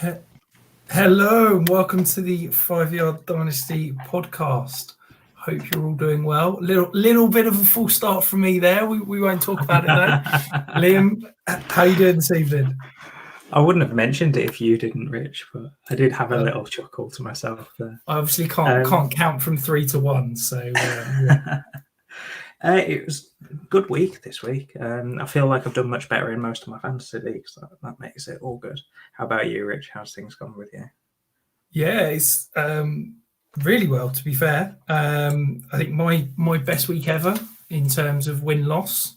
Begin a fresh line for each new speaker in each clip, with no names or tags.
He- Hello and welcome to the 5 Yard Dynasty podcast. Hope you're all doing well. Little bit of a full start from me there. We won't talk about it though. Liam, how you doing this evening?
I wouldn't have mentioned it if you didn't, Rich, but I did have a little chuckle to myself there.
I obviously can't count from 3 to 1, so yeah.
It was a good week this week. I feel like I've done much better in most of my fantasy leagues. That makes it all good. How about you, Rich? How's things gone with you?
Yeah, it's really well, to be fair. I think my best week ever in terms of win-loss.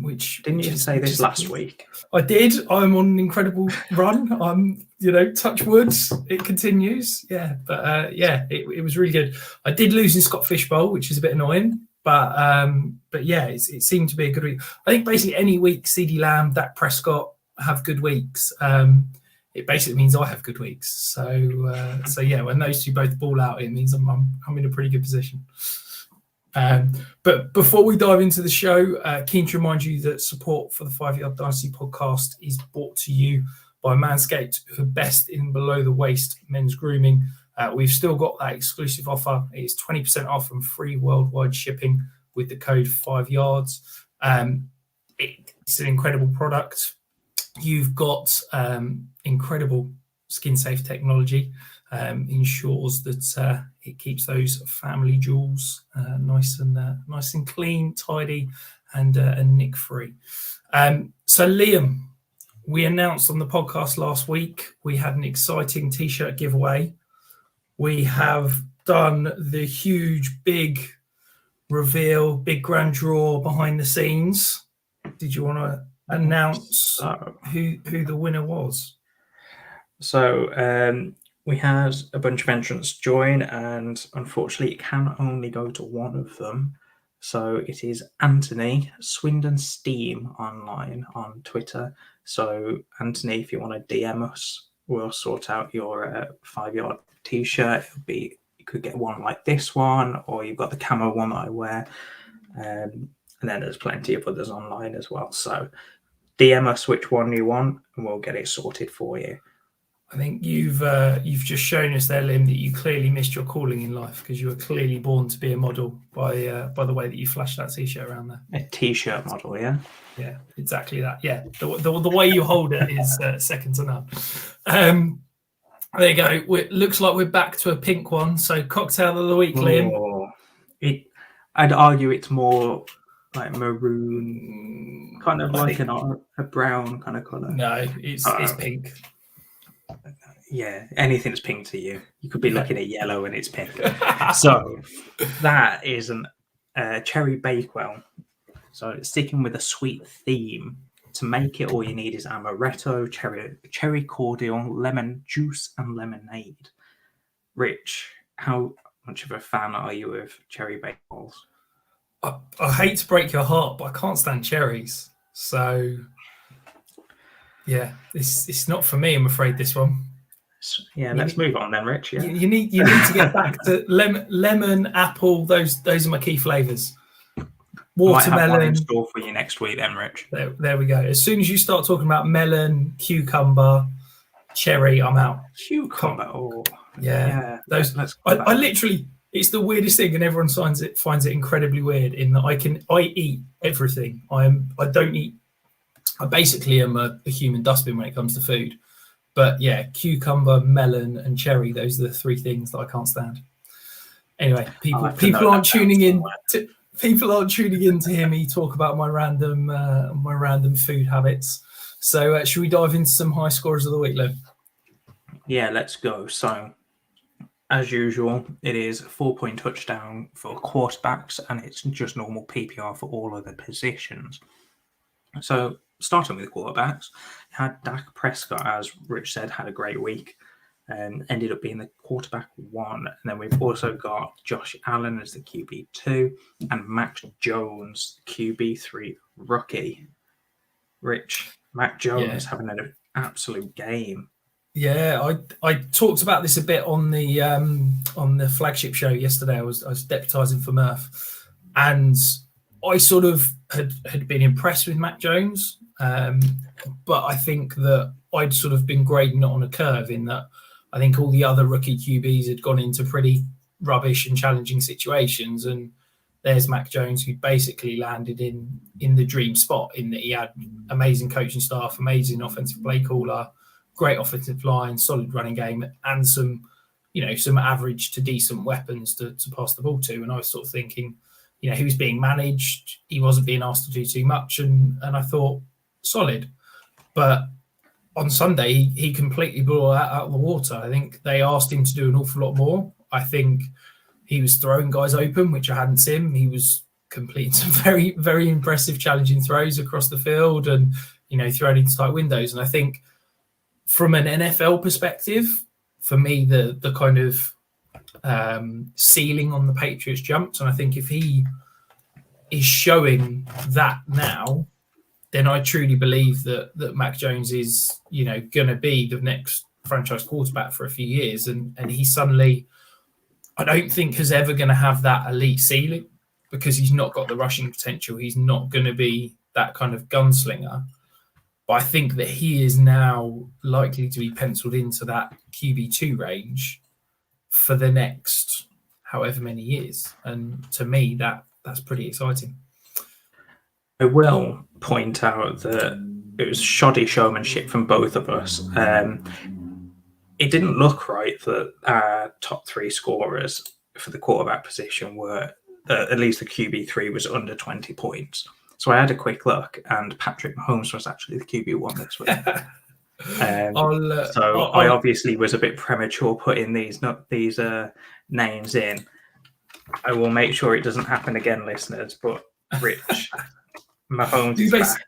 Which
didn't you say this last week?
I did. I'm on an incredible run. I'm, touch wood, it continues. Yeah, but it was really good. I did lose in Scott Fishbowl, which is a bit annoying, but yeah, it seemed to be a good week. I think basically any week CeeDee Lamb, Dak Prescott have good weeks. It basically means I have good weeks. So yeah, when those two both ball out, it means I'm in a pretty good position. But before we dive into the show, keen to remind you that support for the 5 Yard Dynasty podcast is brought to you by Manscaped, who are best in below the waist men's grooming. We've still got that exclusive offer. It's 20% off and free worldwide shipping with the code 5yards. It's an incredible product. You've got incredible skin safe technology. Ensures that it keeps those family jewels nice and clean, tidy, and nick free. So Liam, we announced on the podcast last week we had an exciting t-shirt giveaway. We have done the huge big reveal, big grand draw behind the scenes. Did you want to announce who the winner was?
So we had a bunch of entrants join, and unfortunately it can only go to one of them. So it is Anthony Swindon Steam online on Twitter. So Anthony, if you want to DM us, we'll sort out your 5-yard t-shirt. You could get one like this one, or you've got the camo one that I wear. And then there's plenty of others online as well. So DM us which one you want, and we'll get it sorted for you.
I think you've just shown us there, Liam, that you clearly missed your calling in life, because you were clearly born to be a model by the way that you flashed that t-shirt around there.
A t-shirt model, yeah.
Yeah, exactly that. Yeah, the way you hold it is second to none. There you go. Looks like we're back to a pink one. So cocktail of the week, Liam.
I'd argue it's more like maroon, kind of like a brown kind of colour.
No, it's pink.
Yeah, anything's pink to you. You could be looking at yellow and it's pink. So that is a cherry bakewell. So sticking with a sweet theme. To make it, all you need is amaretto, cherry cordial, lemon juice, and lemonade. Rich, how much of a fan are you of cherry bakewells?
I hate to break your heart, but I can't stand cherries. So yeah, it's not for me, I'm afraid, this one.
Yeah, let's move on then, Rich. Yeah.
You need to get back to lemon, apple. Those are my key flavors. Watermelon.
I might have one in store for you next week, then, Rich.
There we go. As soon as you start talking about melon, cucumber, cherry, I'm out.
Cucumber. Oh,
yeah. Those. I literally. It's the weirdest thing, and everyone finds it incredibly weird. In that I eat everything. I don't eat. I basically am a human dustbin when it comes to food. But yeah, cucumber, melon, and cherry, those are the three things that I can't stand. Anyway, people aren't tuning in. People aren't tuning in to hear me talk about my random food habits. So should we dive into some high scorers of the week, Liv?
Yeah, let's go. So, as usual, it is a 4-point touchdown for quarterbacks, and it's just normal PPR for all other positions. So, starting with quarterbacks, had Dak Prescott, as Rich said, had a great week and ended up being the quarterback 1. And then we've also got Josh Allen as the QB2 and Mac Jones, QB3 rookie. Rich, Mac Jones having an absolute game.
Yeah, I talked about this a bit on the flagship show yesterday. I was deputising for Murph, and I sort of had been impressed with Mac Jones. But I think that I'd sort of been grading it on a curve in that I think all the other rookie QBs had gone into pretty rubbish and challenging situations, and there's Mac Jones, who basically landed in the dream spot in that he had amazing coaching staff, amazing offensive play caller, great offensive line, solid running game, and some average to decent weapons to pass the ball to. And I was sort of thinking, he was being managed, he wasn't being asked to do too much, and I thought solid. But on Sunday, he completely blew that out of the water. I think they asked him to do an awful lot more. I think he was throwing guys open, which I hadn't seen. He was completing some very, very impressive challenging throws across the field and, throwing into tight windows. And I think from an NFL perspective, for me, the kind of ceiling on the Patriots jumped. And I think if he is showing that now, then I truly believe that Mac Jones is, going to be the next franchise quarterback for a few years. And he suddenly, I don't think, is ever going to have that elite ceiling because he's not got the rushing potential. He's not going to be that kind of gunslinger. But I think that he is now likely to be penciled into that QB2 range for the next however many years. And to me, that's pretty exciting.
I will point out that it was shoddy showmanship from both of us. It didn't look right that our top three scorers for the quarterback position were, at least the QB3 was under 20 points. So I had a quick look, and Patrick Mahomes was actually the QB1 this week. I obviously was a bit premature putting these names in. I will make sure it doesn't happen again, listeners, but Rich, Mahomes is back.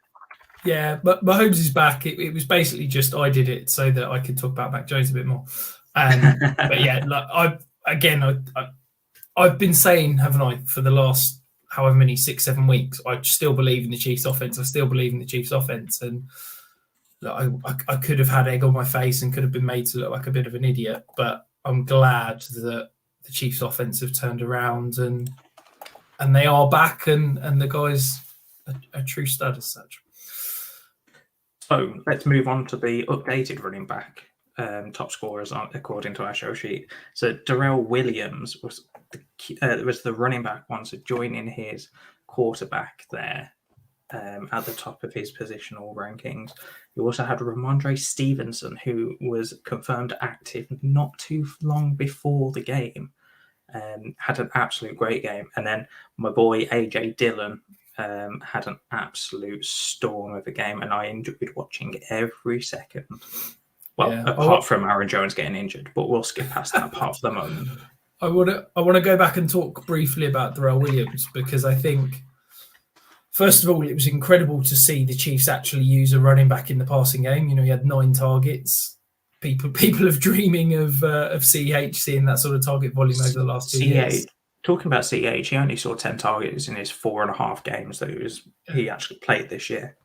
Yeah, but Mahomes is back. It was basically just I did it so that I could talk about Mac Jones a bit more. But yeah, I've been saying, haven't I, for the last however many 6-7 weeks, I still believe in the Chiefs' offense. And I could have had egg on my face and could have been made to look like a bit of an idiot. But I'm glad that the Chiefs' offense have turned around and they are back, and the guys are true stud as such.
So let's move on to the updated running back top scorers according to our show sheet. So Darrell Williams was the running back one, so joining his quarterback there at the top of his positional rankings. You also had Ramondre Stevenson, who was confirmed active not too long before the game. Had an absolute great game. And then my boy AJ Dillon had an absolute storm of a game, and I enjoyed watching every second. Well, yeah, apart from Aaron Jones getting injured, but we'll skip past that part for the moment.
I want to go back and talk briefly about Darrell Williams, because I think, first of all, it was incredible to see the Chiefs actually use a running back in the passing game. He had 9 targets. People are dreaming of CH seeing that sort of target volume over the last 2 years.
Talking about CH, he only saw 10 targets in his 4.5 games that he actually played this year.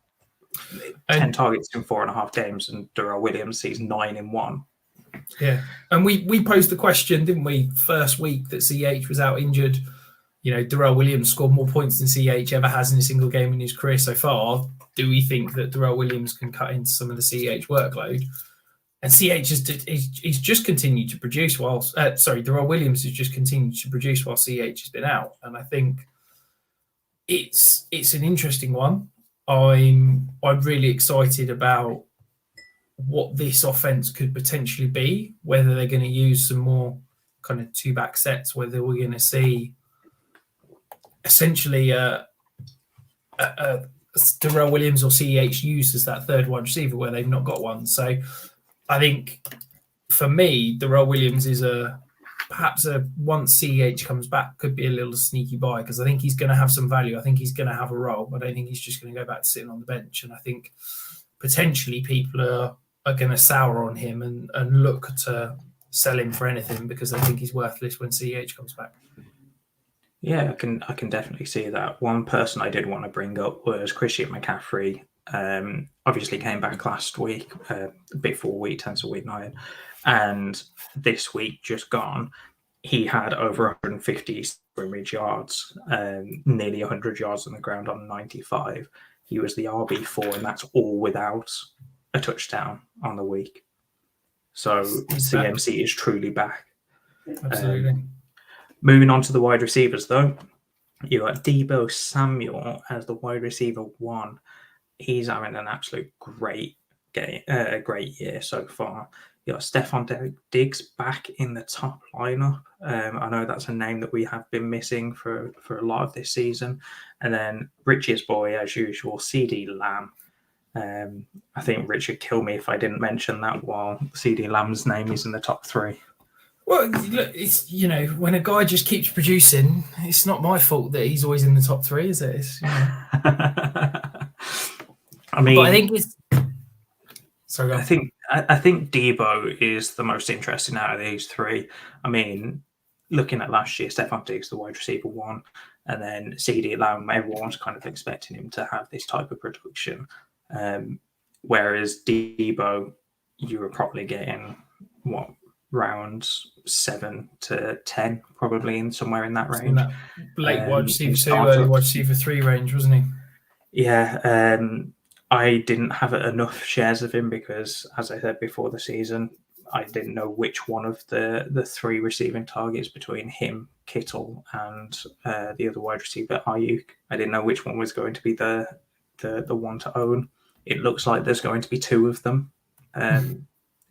10 targets in 4.5 games, and Darrell Williams sees 9 in 1.
Yeah, and we posed the question, didn't we, first week that CH was out injured. Darrell Williams scored more points than CH ever has in a single game in his career so far. Do we think that Darrell Williams can cut into some of the CH workload? And CH he's just continued to produce Darrell Williams has just continued to produce while CH has been out. And I think it's an interesting one. I'm really excited about what this offense could potentially be, whether they're going to use some more kind of 2-back sets, whether we're going to see essentially Darrell Williams or CH used as that third wide receiver where they've not got one. So I think for me, Darrell Williams is perhaps once CH comes back, could be a little sneaky buy, because I think he's going to have some value. I think he's going to have a role. I don't think he's just going to go back to sitting on the bench. And I think potentially people are going to sour on him and look to sell him for anything because they think he's worthless when CH comes back.
Yeah, I can definitely see that. One person I did want to bring up was Christian McCaffrey. Obviously came back last week, before week 10, so week 9. And this week just gone, he had over 150 scrimmage yards, nearly 100 yards on the ground on 95. he was the RB4, and that's all without a touchdown on the week. So
He's
CMC is truly back.
Absolutely.
Moving on to the wide receivers, though, you got Deebo Samuel as the wide receiver 1. He's having an absolute great year so far. You got Stephon Diggs back in the top lineup. I know that's a name that we have been missing for a lot of this season. And then Rich's boy, as usual, CD Lamb. I think Rich would kill me if I didn't mention that while CD Lamb's name is in the top 3.
Well, look, it's, when a guy just keeps producing, it's not my fault that he's always in the top 3, is it?
I mean,
but I think it's. Sorry,
I think Deebo is the most interesting out of these 3. I mean, looking at last year, Stephon Diggs, the wide receiver 1, and then CD Lamb, everyone's kind of expecting him to have this type of production. Whereas Deebo, you were probably getting rounds 7 to 10, probably in somewhere in that range. In
that late wide receiver 2, early wide receiver 3 range, wasn't he?
Yeah. I didn't have enough shares of him because, as I said before the season, I didn't know which one of the 3 receiving targets between him, Kittle, and the other wide receiver, Ayuk. I didn't know which one was going to be the one to own. It looks like there's going to be 2 of them.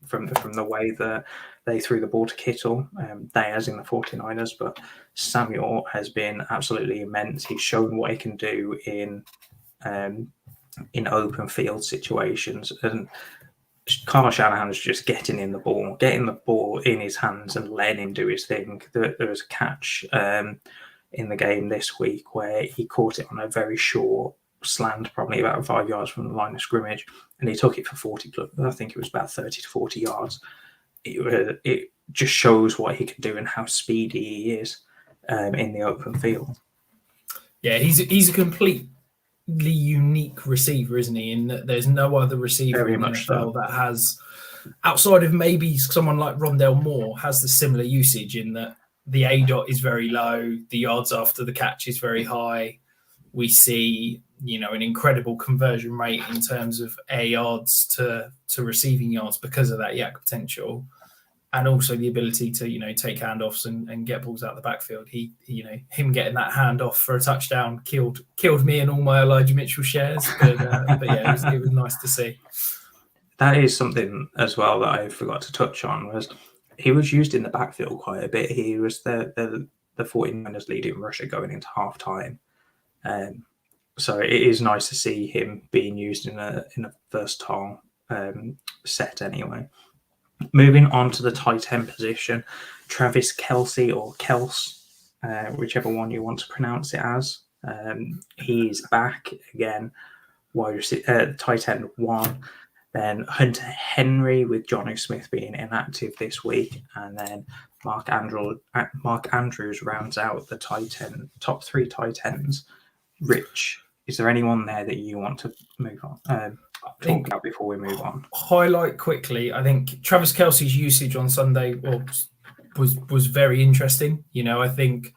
From the way that they threw the ball to Kittle, they as in the 49ers, but Samuel has been absolutely immense. He's shown what he can do in open field situations, and Kyle Shanahan's just getting the ball in his hands and letting him do his thing. There was a catch in the game this week where he caught it on a very short slant, probably about 5 yards from the line of scrimmage, and he took it for 40. I think it was about 30 to 40 yards. It just shows what he can do and how speedy he is in the open field.
Yeah, he's a completely unique receiver, isn't he? In that there's no other receiver
Very
in the
much
NFL
so.
that has, outside of maybe someone like Rondale Moore, has the similar usage in that the ADOT is very low, the yards after the catch is very high. We see, an incredible conversion rate in terms of air yards to receiving yards because of that yak potential, and also the ability to, take handoffs and get balls out of the backfield. Him getting that handoff for a touchdown killed me and all my Elijah Mitchell shares. But yeah, it was nice to see.
That is something as well that I forgot to touch on, was he was used in the backfield quite a bit. He was the 49ers leading rusher going into halftime. So it is nice to see him being used in a versatile set anyway. Moving on to the tight end position, Travis Kelce or Kels, whichever one you want to pronounce it as. He's back again, tight end 1. Then Hunter Henry with Jonnu Smith being inactive this week, and then Mark Andrews rounds out the top 3 tight ends. Rich, is there anyone there that you want to move on? Talk about before we move on.
Highlight quickly. I think Travis Kelce's usage on Sunday was very interesting. I think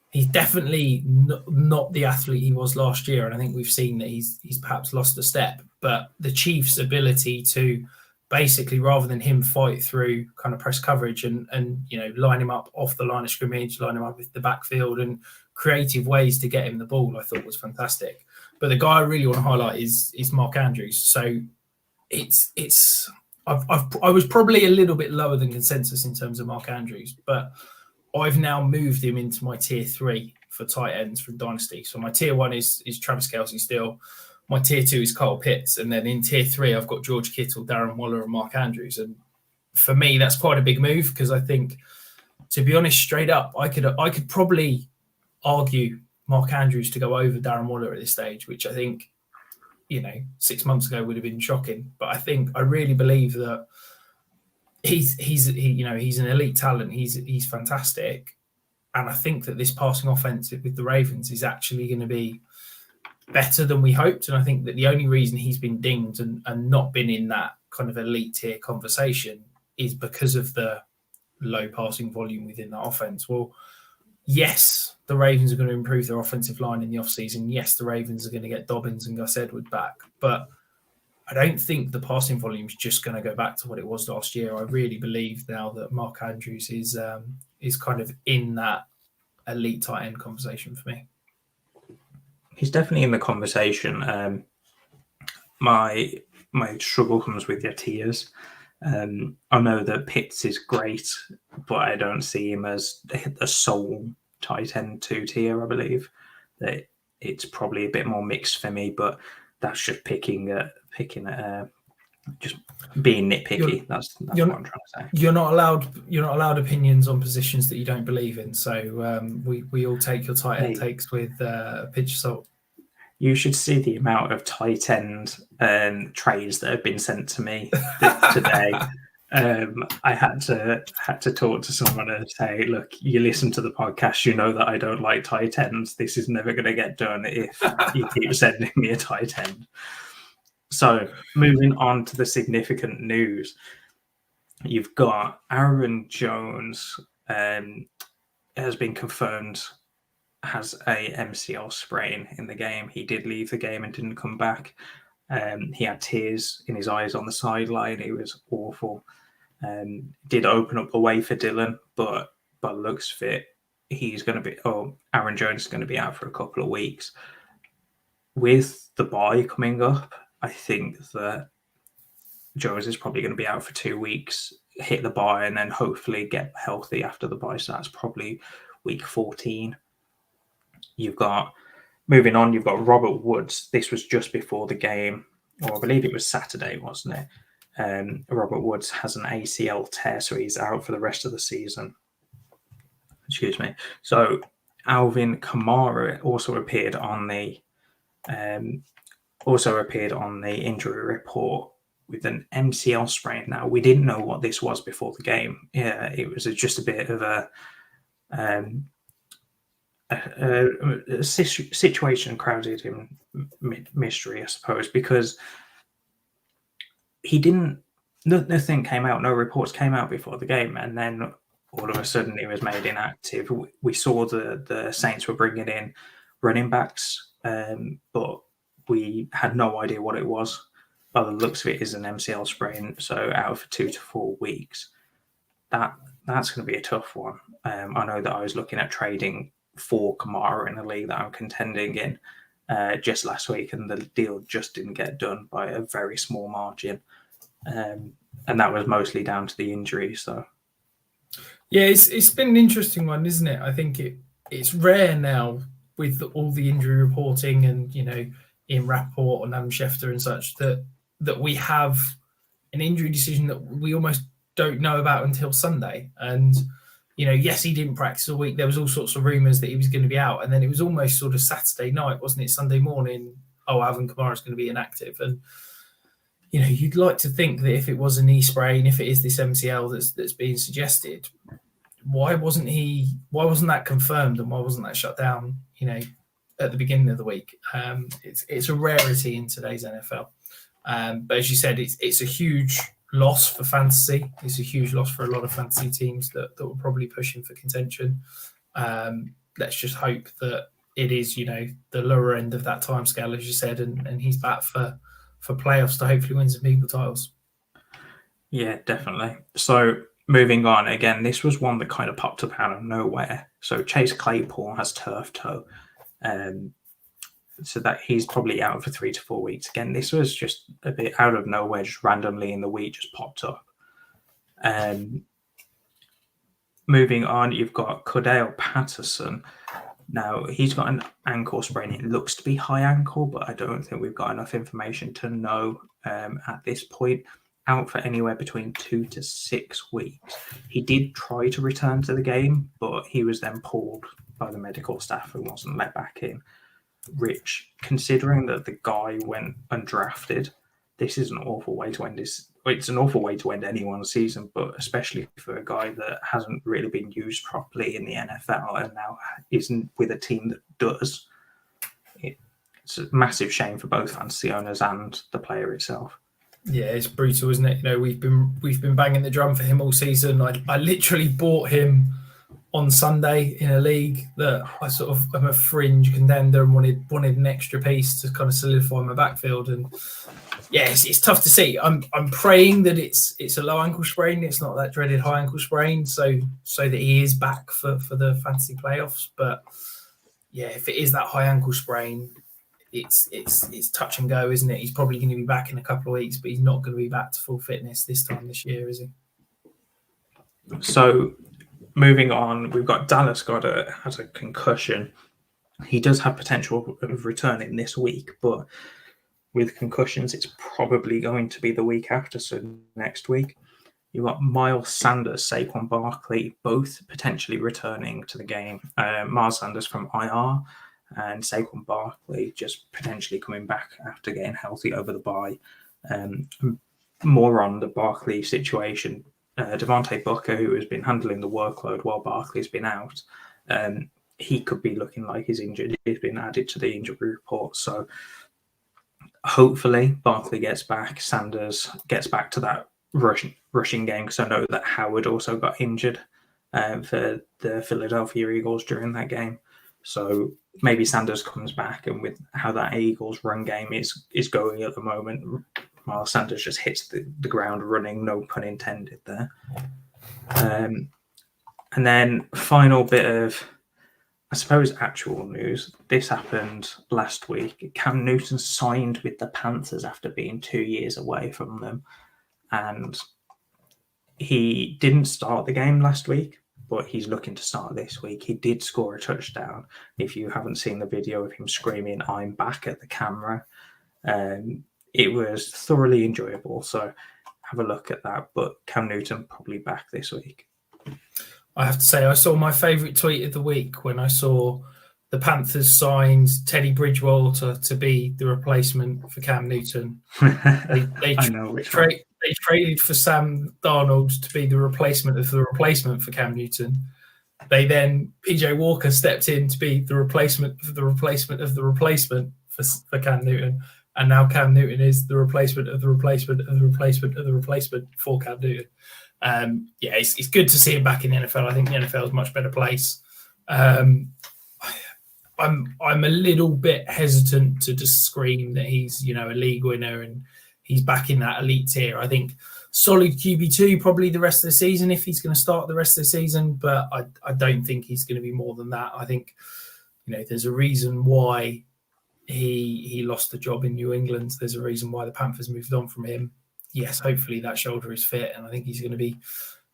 he's definitely not the athlete he was last year, and I think we've seen that he's perhaps lost a step. But the Chiefs' ability to basically, rather than him fight through kind of press coverage and line him up off the line of scrimmage, line him up with the backfield and creative ways to get him the ball, I thought was fantastic. But the guy I really want to highlight is Mark Andrews. So I was probably a little bit lower than consensus in terms of Mark Andrews, but I've now moved him into my tier 3 for tight ends from Dynasty. So my tier 1 is Travis Kelce still. My tier 2 is Kyle Pitts. And then in tier 3, I've got George Kittle, Darren Waller, and Mark Andrews. And for me, that's quite a big move because I think, to be honest, straight up, I could probably argue Mark Andrews to go over Darren Waller at this stage, which I think, 6 months ago would have been shocking. But I really believe that he's an elite talent. He's fantastic. And I think that this passing offense with the Ravens is actually going to be better than we hoped. And I think that the only reason he's been dinged and not been in that kind of elite tier conversation is because of the low passing volume within that offense. Well, yes, the Ravens are going to improve their offensive line in the offseason. Yes, the Ravens are going to get Dobbins and Gus Edwards back. But I don't think the passing volume is just going to go back to what it was last year. I really believe now that Mark Andrews is kind of in that elite tight end conversation for me.
He's definitely in the conversation. My struggle comes with your tiers. I know that Pitts is great, but I don't see him as the sole tight end 2 tier. I believe that it's probably a bit more mixed for me, but that's just picking just being nitpicky. That's what I'm trying to say.
You're not allowed opinions on positions that you don't believe in. So we all take your tight end takes with a pinch of salt.
You should see the amount of tight end trades that have been sent to me today. I had to talk to someone and say, look, you listen to the podcast, you know that I don't like tight ends. This is never going to get done if you keep sending me a tight end. So moving on to the significant news, you've got Aaron Jones has been confirmed has a MCL sprain in the game. He did leave the game and didn't come back. He had tears in his eyes on the sideline. It was awful. Did open up the way for Dylan, but by the looks of it, Aaron Jones is going to be out for a couple of weeks. With the bye coming up, I think that Jones is probably going to be out for 2 weeks, hit the bye, and then hopefully get healthy after the bye. So that's probably week 14. Moving on, you've got Robert Woods. This was just before the game, or I believe it was Saturday, wasn't it? Robert Woods has an ACL tear, so he's out for the rest of the season. Excuse me. So Alvin Kamara also appeared on the injury report with an MCL sprain. Now, we didn't know what this was before the game. Yeah, it was just a bit of a situation crowded in mystery, I suppose, because he didn't. Nothing came out. No reports came out before the game, and then all of a sudden he was made inactive. We saw the Saints were bringing in running backs, but we had no idea what it was. By the looks of it, is an MCL sprain, so out for 2 to 4 weeks. That's going to be a tough one. I know that I was looking at trading for Kamara in a league that I'm contending in just last week, and the deal just didn't get done by a very small margin, and that was mostly down to the injury. So,
yeah, it's been an interesting one, isn't it? I think it's rare now with all the injury reporting and Ian Rappaport and Adam Schefter and such that we have an injury decision that we almost don't know about until Sunday. And yes, he didn't practice all week. There was all sorts of rumours that he was going to be out. And then it was almost sort of Saturday night, wasn't it? Sunday morning, Alvin Kamara is going to be inactive. And, you'd like to think that if it was a knee sprain, if it is this MCL that's being suggested, why wasn't that confirmed and why wasn't that shut down, at the beginning of the week? It's a rarity in today's NFL. But as you said, it's a huge loss for fantasy. It's a huge loss for a lot of fantasy teams that were probably pushing for contention. Let's just hope that it is, the lower end of that timescale, as you said, and he's back for playoffs to hopefully win some people titles.
Yeah, definitely. So moving on, again, this was one that kind of popped up out of nowhere. So Chase Claypool has turf toe. So that he's probably out for 3 to 4 weeks. Again, this was just a bit out of nowhere, just randomly in the week, just popped up. Moving on, you've got Cordell Patterson. Now, he's got an ankle sprain. It looks to be high ankle, but I don't think we've got enough information to know at this point. Out for anywhere between 2 to 6 weeks. He did try to return to the game, but he was then pulled by the medical staff and wasn't let back in. Rich, considering that the guy went undrafted, this is an awful way to end this. It's an awful way to end anyone's season, but especially for a guy that hasn't really been used properly in the NFL and now isn't with a team that does. It's a massive shame for both fantasy owners and the player itself.
Yeah, it's brutal, isn't it? We've been banging the drum for him all season. I literally bought him on Sunday in a league that I sort of am a fringe contender and wanted an extra piece to kind of solidify my backfield. And yeah, it's tough to see. I'm praying that it's a low ankle sprain. It's not that dreaded high ankle sprain, so that he is back for the fantasy playoffs. But yeah, if it is that high ankle sprain, it's touch and go, isn't it? He's probably going to be back in a couple of weeks, but he's not going to be back to full fitness this time this year, is he?
So moving on, we've got Dallas Goedert has a concussion. He does have potential of returning this week, but with concussions, it's probably going to be the week after, so next week. You've got Miles Sanders, Saquon Barkley, both potentially returning to the game. Miles Sanders from IR and Saquon Barkley just potentially coming back after getting healthy over the bye. More on the Barkley situation. Devontae Booker, who has been handling the workload while Barkley's been out, he could be looking like he's injured. He's been added to the injury report. So hopefully Barkley gets back, Sanders gets back to that rushing game, because I know that Howard also got injured for the Philadelphia Eagles during that game. So maybe Sanders comes back, and with how that Eagles run game is going at the moment, Miles Sanders just hits the ground running, no pun intended there. And then final bit of, I suppose, actual news. This happened last week. Cam Newton signed with the Panthers after being 2 years away from them. And he didn't start the game last week, but he's looking to start this week. He did score a touchdown. If you haven't seen the video of him screaming, "I'm back" at the camera, it was thoroughly enjoyable. So have a look at that. But Cam Newton probably back this week.
I have to say, I saw my favourite tweet of the week when I saw the Panthers signed Teddy Bridgewater to be the replacement for Cam Newton. They traded for Sam Darnold to be the replacement of the replacement for Cam Newton. They then, PJ Walker stepped in to be the replacement for the replacement of the replacement for Cam Newton. And now Cam Newton is the replacement of the replacement of the replacement of the replacement for Cam Newton. Yeah, it's good to see him back in the NFL. I think the NFL is a much better place. I'm a little bit hesitant to just scream that he's, a league winner and he's back in that elite tier. I think solid QB2 probably the rest of the season if he's going to start the rest of the season, but I don't think he's going to be more than that. I think, there's a reason why he lost the job in New England. There's a reason why the Panthers moved on from him. Yes, hopefully that shoulder is fit, and I think he's going to be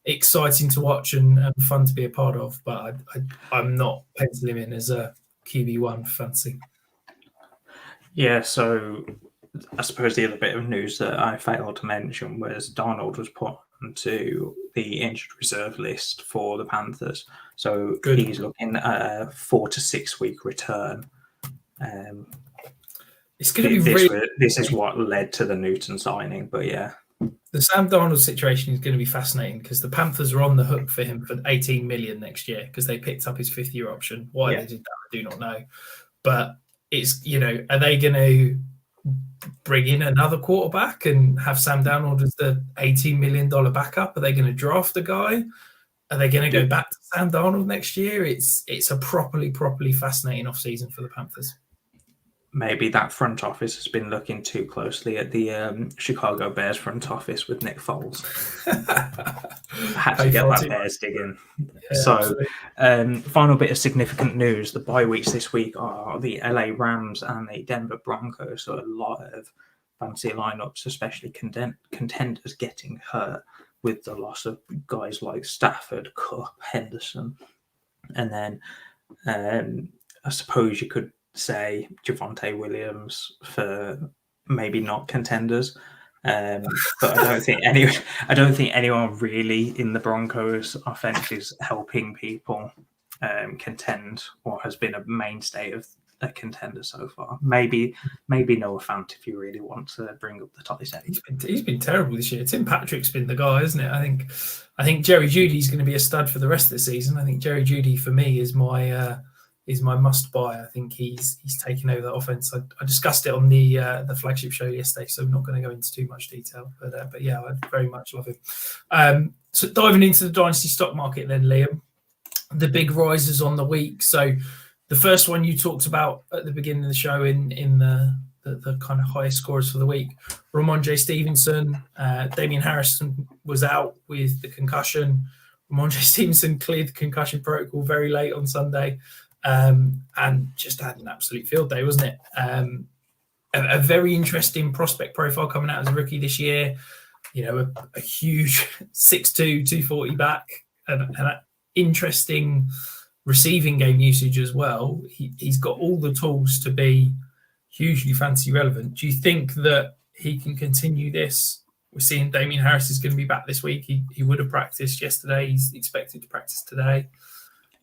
exciting to watch and fun to be a part of. But I'm not penciling him in as a QB1 fancy.
Yeah, so I suppose the other bit of news that I failed to mention was Darnold was put onto the injured reserve list for the Panthers. So Good. He's looking at a 4 to 6 week return.
It's going to be
this is what led to the Newton signing, but yeah.
The Sam Darnold situation is going to be fascinating because the Panthers are on the hook for him for $18 million next year because they picked up his 5th-year option. Why they did that, I do not know. But it's, are they going to bring in another quarterback and have Sam Darnold as the $18 million backup? Are they going to draft a guy? Are they going to go back to Sam Darnold next year? It's a properly fascinating offseason for the Panthers.
Maybe that front office has been looking too closely at the Chicago Bears front office with Nick Foles. I had to get that Bears dig in. Yeah, so, final bit of significant news. The bye weeks this week are the LA Rams and the Denver Broncos. So a lot of fancy lineups, especially contenders getting hurt with the loss of guys like Stafford, Kupp, Henderson. And then I suppose you could say Javonte Williams for maybe not contenders, but I don't think anyone really in the Broncos offense is helping people contend or has been a mainstay of a contender so far. Maybe Noah Fant if you really want to bring up the top 10.
He's been terrible this year. Tim Patrick's been the guy, isn't it? I think Jerry Jeudy's going to be a stud for the rest of the season. I think Jerry Jeudy for me is my must buy. I think he's taken over the offense. I discussed it on the flagship show yesterday, so I'm not going to go into too much detail. But yeah, I very much love him. So diving into the Dynasty Stock Market then, Liam. the big risers on the week. So the first one you talked about at the beginning of the show in the kind of highest scorers for the week, Ramondre Stevenson. Damian Harrison was out with the concussion. Ramondre Stevenson cleared the concussion protocol very late on Sunday, and just had an absolute field day, wasn't it? A very interesting prospect profile coming out as a rookie this year. A huge 6'2", 240 back, and an interesting receiving game usage as well. He's got all the tools to be hugely fantasy relevant. Do you think that he can continue this? We're seeing Damian Harris is going to be back this week. He would have practiced yesterday. He's expected to practice today.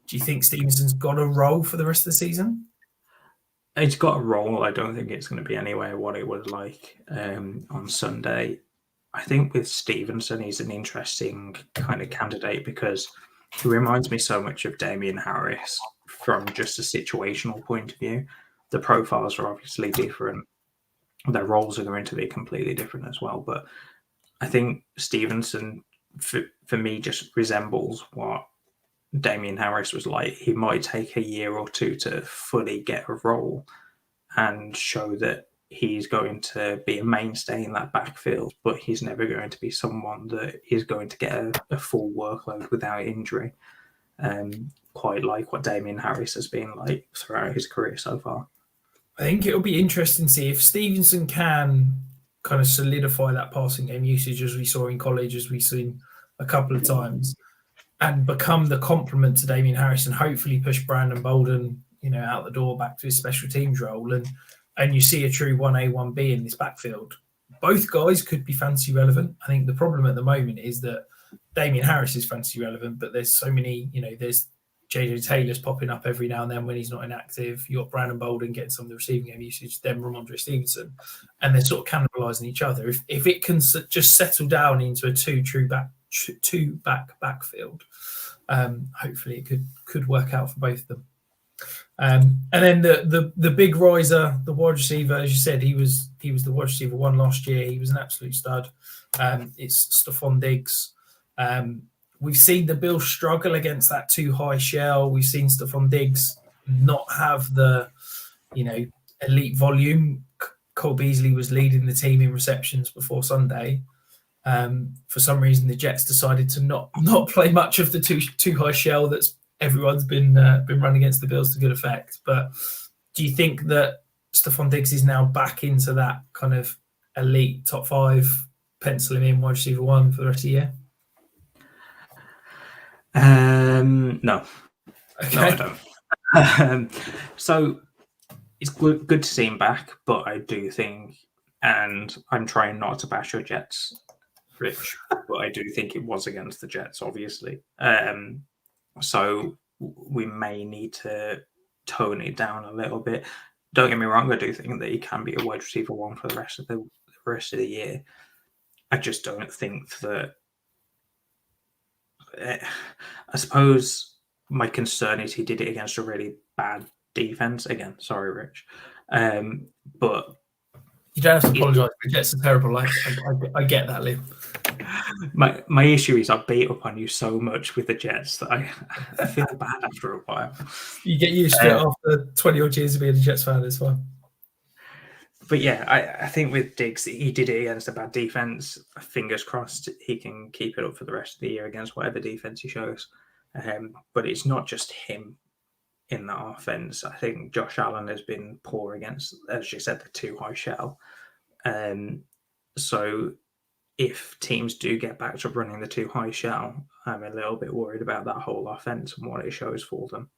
Do you think Stevenson's got a role for the rest of the season?
It's got a role. I don't think it's going to be anywhere what it was like on Sunday. I think with Stevenson, he's an interesting kind of candidate because he reminds me so much of Damian Harris from just a situational point of view. The profiles are obviously different. Their roles are going to be completely different as well. But I think Stevenson, for me, just resembles what Damian Harris was like. He might take a year or two to fully get a role and show that he's going to be a mainstay in that backfield, but he's never going to be someone that is going to get a full workload without injury, quite like what Damian Harris has been like throughout his career so far.
I think it'll be interesting to see if Stevenson can kind of solidify that passing game usage as we saw in college, as we've seen a couple of times, and become the complement to Damian Harris and hopefully push Brandon Bolden, out the door back to his special teams role. And you see a true 1A, 1B in this backfield. Both guys could be fantasy relevant. I think the problem at the moment is that Damian Harris is fantasy relevant, but there's so many, there's JJ Taylor's popping up every now and then when he's not inactive. You've got Brandon Bolden getting some of the receiving game usage, then Ramondre Stevenson, and they're sort of cannibalizing each other. If it can just settle down into a two backfield, hopefully it could work out for both of them. And then the big riser, the wide receiver, as you said, he was the wide receiver one last year. He was an absolute stud. It's Stephon Diggs. We've seen the Bills struggle against that too high shell. We've seen Stephon Diggs not have the elite volume. Cole Beasley was leading the team in receptions before Sunday. For some reason, the Jets decided to not play much of the too high shell that's everyone's been running against the Bills to good effect. But do you think that Stephon Diggs is now back into that kind of elite top 5, pencil him in wide receiver 1 for the rest of the year?
No.
Okay.
No, I don't. So it's good to see him back, but I do think, and I'm trying not to bash your Jets, Rich, but I do think it was against the Jets, obviously. So we may need to tone it down a little bit. Don't get me wrong, I do think that he can be a wide receiver 1 for the rest of the year. I just don't think that. I suppose my concern is he did it against a really bad defense. Again, sorry, Rich, but
you don't have to apologise. The Jets are terrible. I get that, Liam.
My issue is I beat up on you so much with the Jets that I feel bad after a while.
You get used to it after 20 odd years of being a Jets fan. It's fine.
But yeah, I think with Diggs, he did it against a bad defense. Fingers crossed he can keep it up for the rest of the year against whatever defense he shows. But it's not just him in that offense. I think Josh Allen has been poor against, as you said, the too high shell. So if teams do get back to running the too high shell, I'm a little bit worried about that whole offense and what it shows for them.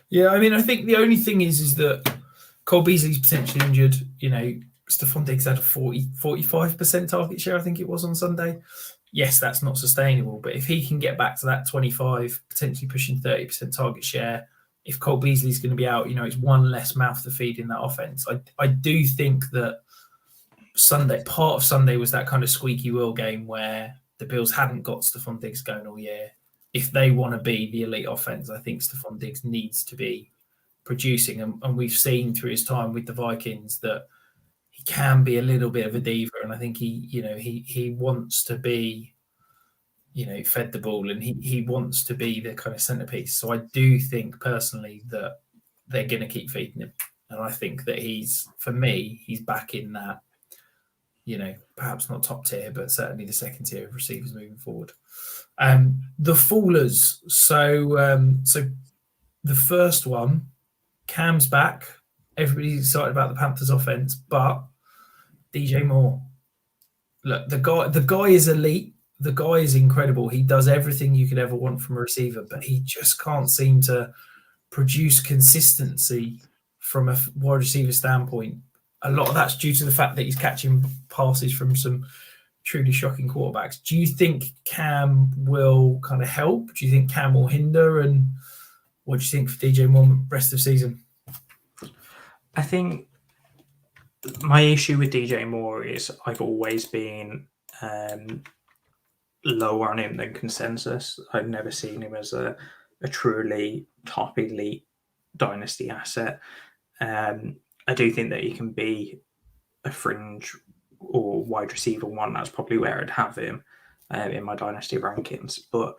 Yeah, I mean, I think the only thing is that Cole Beasley's potentially injured. Stephon Diggs had a 45% target share, I think it was on Sunday. Yes, that's not sustainable, but if he can get back to that 25, potentially pushing 30% target share, if Cole Beasley's going to be out, it's one less mouth to feed in that offense. I do think that part of Sunday was that kind of squeaky wheel game where the Bills hadn't got Stephon Diggs going all year. If they want to be the elite offense, I think Stephon Diggs needs to be producing. And we've seen through his time with the Vikings that he can be a little bit of a diva. And I think he wants to be fed the ball, and he wants to be the kind of centerpiece. So I do think personally that they're going to keep feeding him, and I think that he's back in that, perhaps not top tier, but certainly the second tier of receivers moving forward. The fallers. So the first one, Cam's back. Everybody's excited about the Panthers offense, but DJ Moore. Look, the guy is elite. The guy is incredible. He does everything you could ever want from a receiver, but he just can't seem to produce consistency from a wide receiver standpoint. A lot of that's due to the fact that he's catching passes from some truly shocking quarterbacks. Do you think Cam will kind of help? Do you think Cam will hinder? And what do you think for DJ Moore rest of the season?
I think my issue with DJ Moore is I've always been lower on him than consensus. I've never seen him as a truly top elite dynasty asset. I do think that he can be a fringe or wide receiver one. That's probably where I'd have him in my dynasty rankings. But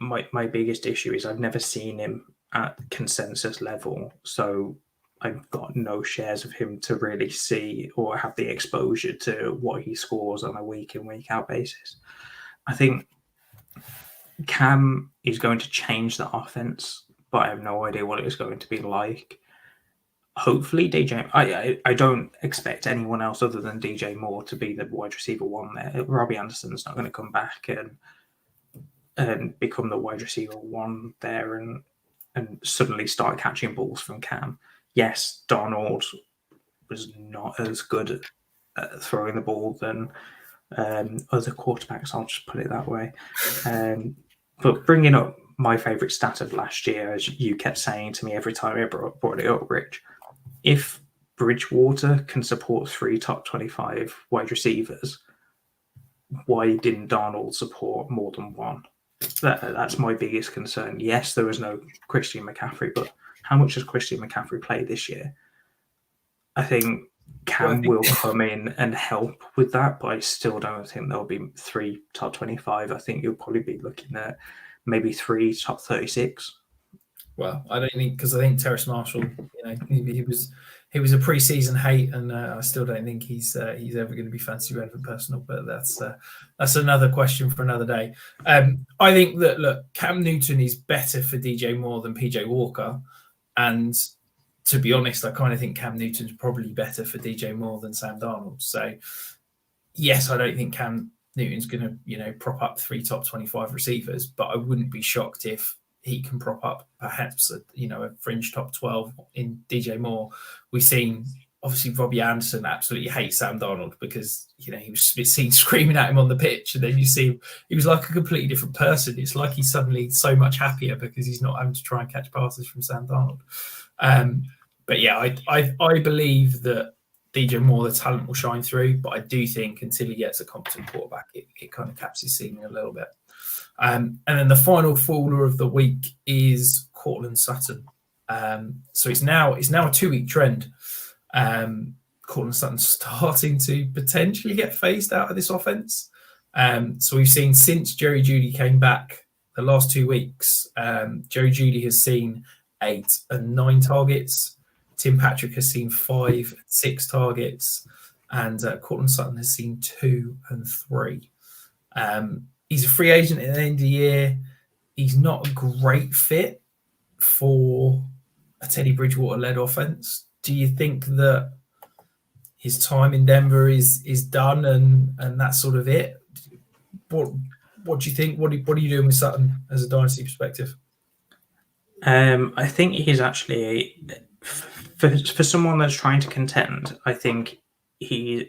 my biggest issue is I've never seen him at consensus level. So I've got no shares of him to really see or have the exposure to what he scores on a week in, week out basis. I think Cam is going to change the offense, but I have no idea what it is going to be like. Hopefully, I don't expect anyone else other than DJ Moore to be the wide receiver one there. Robbie Anderson's not going to come back and become the wide receiver one there and suddenly start catching balls from Cam. Yes, Darnold was not as good at throwing the ball than other quarterbacks. I'll just put it that way. But bringing up my favourite stat of last year, as you kept saying to me every time I brought it up, Rich, if Bridgewater can support 3 top 25 wide receivers, why didn't Darnold support more than one? That's my biggest concern. Yes, there was no Christian McCaffrey, but how much has Christian McCaffrey played this year? I think Cam will come in and help with that, but I still don't think there'll be 3 top 25. I think you'll probably be looking at maybe 3 top 36.
Well, I don't think, because I think Terrace Marshall, he was a preseason hate, and I still don't think he's ever going to be fantasy relevant personal. But that's another question for another day. I think that, look, Cam Newton is better for DJ Moore than PJ Walker, and to be honest, I kind of think Cam Newton's probably better for DJ Moore than Sam Darnold. So yes, I don't think Cam Newton's going to prop up 3 top 25 receivers, but I wouldn't be shocked if he can prop up perhaps a fringe top 12 in DJ Moore. We've seen, obviously, Robbie Anderson absolutely hates Sam Darnold because he was seen screaming at him on the pitch, and then you see him, he was like a completely different person. It's like he's suddenly so much happier because he's not having to try and catch passes from Sam Darnold. But yeah, I believe that DJ Moore, the talent will shine through, but I do think until he gets a competent quarterback, it kind of caps his ceiling a little bit. And then the final faller of the week is Courtland Sutton. So it's now a 2-week trend. Courtland Sutton's starting to potentially get phased out of this offense. So we've seen since Jerry Jeudy came back the last 2 weeks, Jerry Jeudy has seen 8 and 9 targets. Tim Patrick has seen 5 and 6 targets, and Courtland Sutton has seen 2 and 3. He's a free agent at the end of the year. He's not a great fit for a Teddy Bridgewater-led offense. Do you think that his time in Denver is done and that's sort of it? What do you think? What are you doing with Sutton as a dynasty perspective?
I think he's actually, for someone that's trying to contend, I think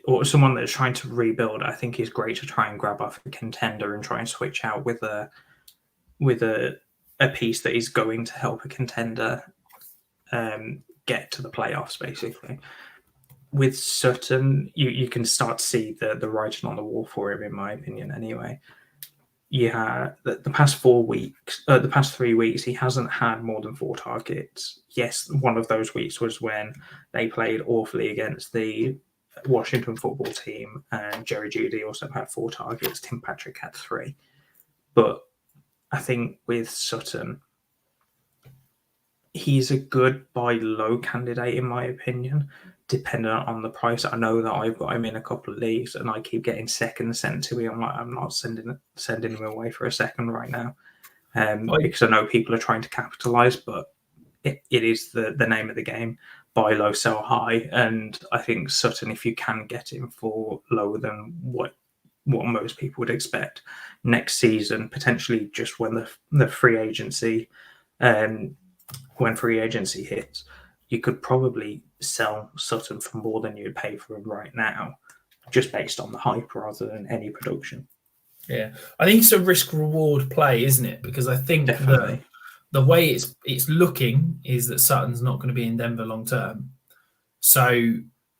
or someone that's trying to rebuild, I think he's great to try and grab off a contender and try and switch out with a piece that is going to help a contender get to the playoffs, basically. With Sutton, you can start to see the writing on the wall for him, in my opinion, anyway. Yeah, the past 3 weeks, he hasn't had more than 4 targets. Yes, one of those weeks was when they played awfully against the Washington football team, and Jerry Jeudy also had 4 targets. Tim Patrick had 3. But I think with Sutton, he's a good buy low candidate in my opinion, dependent on the price. I know that I've got him in a couple of leagues, and I keep getting seconds sent to me. I'm like, I'm not sending him away for a second right now, because I know people are trying to capitalize, but it is the name of the game. Buy low, sell high, and I think Sutton, if you can get him for lower than what most people would expect next season, potentially just when the free agency, when free agency hits, you could probably sell Sutton for more than you'd pay for him right now, just based on the hype rather than any production.
Yeah, I think it's a risk reward play, isn't it? Because I think
Definitely.
the way it's looking is that Sutton's not going to be in Denver long term. So,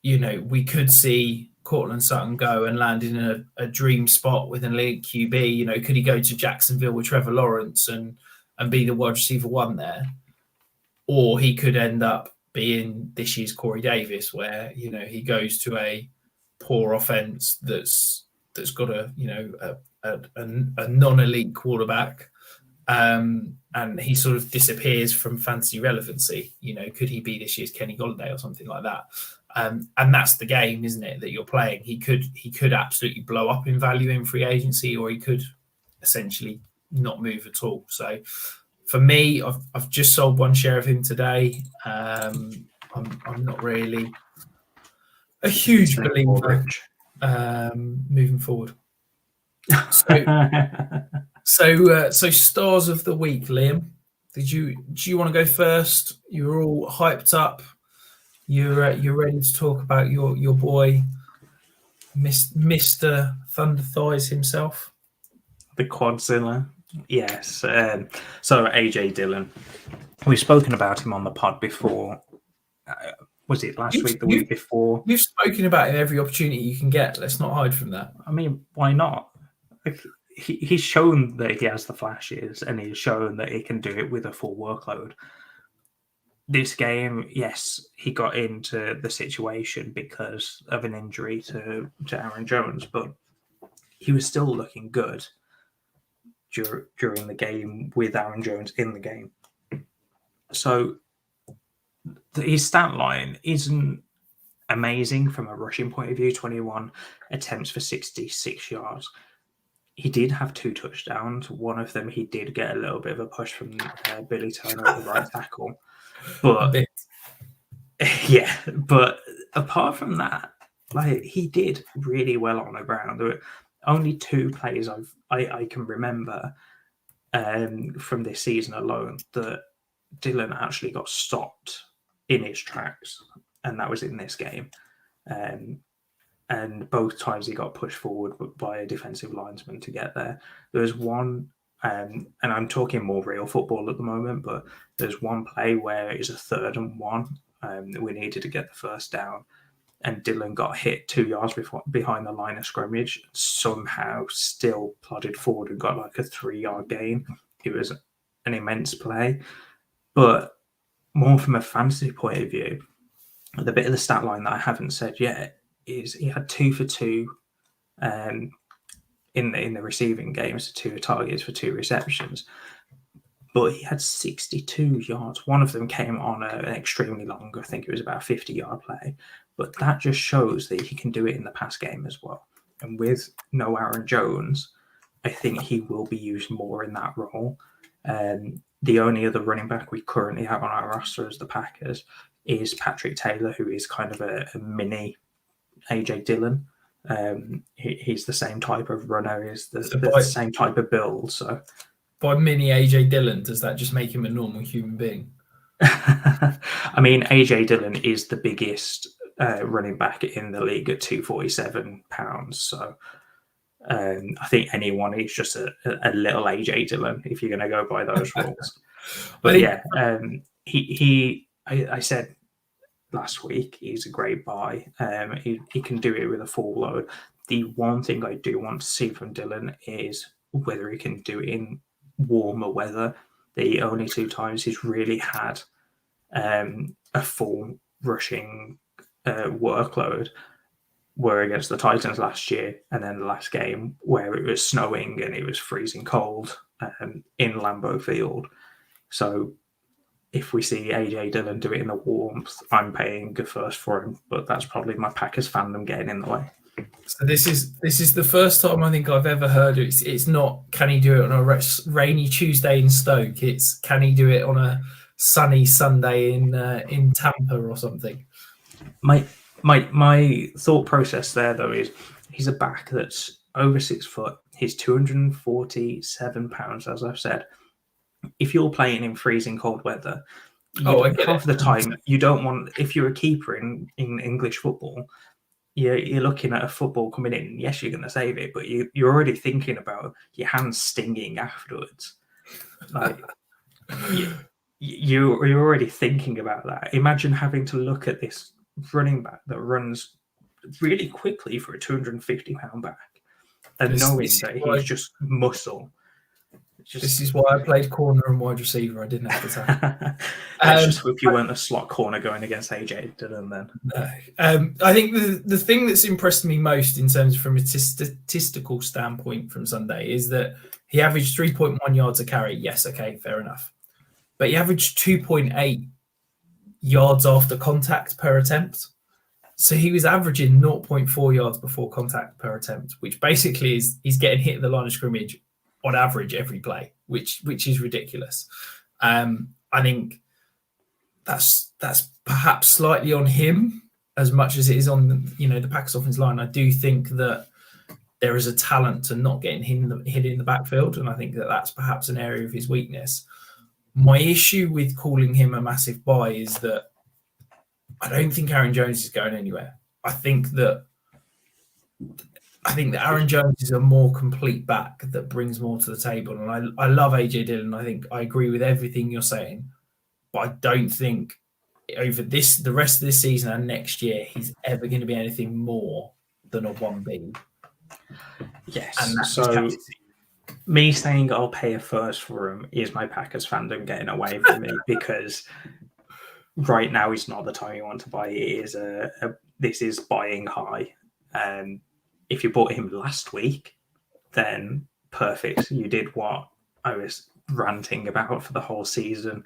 we could see Cortland Sutton go and land in a dream spot with an elite QB. Could he go to Jacksonville with Trevor Lawrence and be the wide receiver one there? Or he could end up being this year's Corey Davis, where, he goes to a poor offense that's got a non-elite quarterback. And he sort of disappears from fantasy relevancy. Could he be this year's Kenny Golladay or something like that? And that's the game, isn't it, that you're playing? He could absolutely blow up in value in free agency, or he could essentially not move at all. So for me, I've just sold one share of him today. I'm not really a huge believer moving forward. So stars of the week, Liam. Do you want to go first? You're all hyped up. You're ready to talk about your boy, Mr. Thunder Thighs himself,
the Quadzilla. Yes. So AJ Dillon, we've spoken about him on the pod before. Was it last week? The week before?
You've spoken about him every opportunity you can get. Let's not hide from that.
I mean, why not? He's shown that he has the flashes, and he's shown that he can do it with a full workload. This game, yes, he got into the situation because of an injury to Aaron Jones, but he was still looking good during the game with Aaron Jones in the game. So his stat line isn't amazing from a rushing point of view. 21 attempts for 66 yards. He did have 2 touchdowns. One of them, he did get a little bit of a push from Billy Turner at the right tackle. But yeah, but apart from that, he did really well on the ground. There were only 2 plays I can remember from this season alone that Dillon actually got stopped in his tracks, and that was in this game. And both times he got pushed forward by a defensive linesman to get there. There was one, and I'm talking more real football at the moment, but there's one play where it was a 3rd and 1. We needed to get the first down, and Dillon got hit 2 yards behind the line of scrimmage, somehow still plodded forward and got like a 3-yard gain. It was an immense play. But more from a fantasy point of view, the bit of the stat line that I haven't said yet is he had 2 for 2 in the receiving game, so 2 targets for 2 receptions. But he had 62 yards. One of them came on an extremely long, I think it was about a 50-yard play. But that just shows that he can do it in the pass game as well. And with no Aaron Jones, I think he will be used more in that role. The only other running back we currently have on our roster as the Packers is Patrick Taylor, who is kind of a mini AJ Dillon. He's the same type of runner, is the same type of build. So
by mini AJ Dillon, does that just make him a normal human being?
I mean, AJ Dillon is the biggest running back in the league at 247 pounds. So I think anyone is just a little AJ Dillon if you're going to go by those rules. But yeah, I said last week he's a great buy. He can do it with a full load. The one thing I do want to see from Dillon is whether he can do it in warmer weather. The only 2 times he's really had a full rushing workload, were against the Titans last year, and then the last game where it was snowing and it was freezing cold in Lambeau Field. So if we see AJ Dillon do it in the warmth, I'm paying a first for him, but that's probably my Packers fandom getting in the way.
So this is the first time I think I've ever heard it. It's not can he do it on a rainy Tuesday in Stoke. It's can he do it on a sunny Sunday in Tampa or something.
My thought process there though is he's a back that's over 6 foot. He's 247 pounds, as I've said. If you're playing in freezing cold weather, half the time you don't want. If you're a keeper in English football, you're looking at a football coming in. Yes, you're going to save it, but you're already thinking about your hands stinging afterwards. Like you're already thinking about that. Imagine having to look at this running back that runs really quickly for a 250-pound back, and knowing that he's just muscle.
This is why I played corner and wide receiver. I didn't have to tackle.
Let's just hope you weren't a slot corner going against AJ Dillon then.
No. I think the thing that's impressed me most in terms from a statistical standpoint from Sunday is that he averaged 3.1 yards a carry. Yes, okay, fair enough. But he averaged 2.8 yards after contact per attempt. So he was averaging 0.4 yards before contact per attempt, which basically is he's getting hit at the line of scrimmage on average every play, which is ridiculous. I think that's perhaps slightly on him as much as it is on the Packers offensive line. I do think that there is a talent to not getting hit in the backfield, and I think that that's perhaps an area of his weakness. My issue with calling him a massive buy is that I don't think Aaron Jones is going anywhere. I think that Aaron Jones is a more complete back that brings more to the table. And I love AJ Dillon. I think I agree with everything you're saying. But I don't think over the rest of this season and next year, he's ever going to be anything more than a 1B.
Yes. And so me saying I'll pay a first for him is my Packers fandom getting away from me because right now is not the time you want to buy. It is this is buying high. If you bought him last week, then perfect. You did what I was ranting about for the whole season,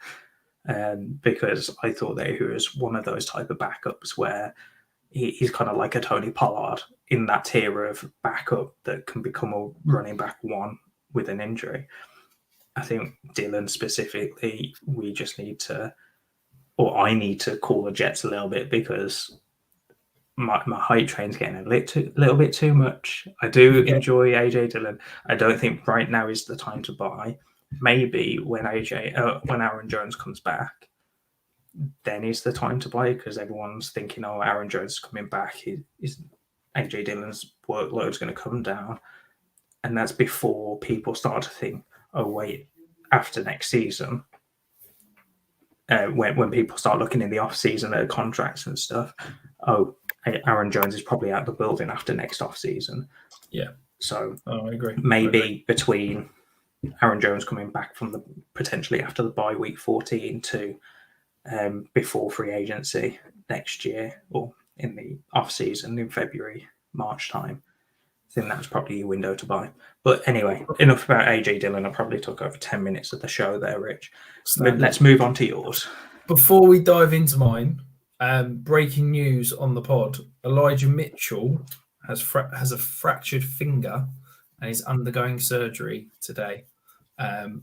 because I thought that he was one of those type of backups where he's kind of like a Tony Pollard in that tier of backup that can become a running back one with an injury. I think Dillon specifically, we just need to, or I need to call the Jets a little bit because my hype train's getting a little bit too much. I do enjoy AJ Dillon. I don't think right now is the time to buy. Maybe when Aaron Jones comes back, then is the time to buy because everyone's thinking, oh, Aaron Jones is coming back. AJ Dillon's workload's going to come down. And that's before people start to think, oh, wait, after next season, when people start looking in the off season at contracts and stuff, oh, Aaron Jones is probably out the building after next off season.
Yeah.
So
I agree.
Maybe between Aaron Jones coming back from potentially after the bye week 14 to before free agency next year or in the off season in February, March time, I think that's probably your window to buy. But anyway, enough about AJ Dillon. I probably took over 10 minutes of the show there, Rich. Let's move on to yours.
Before we dive into mine, breaking news on the pod: Elijah Mitchell has a fractured finger and is undergoing surgery today.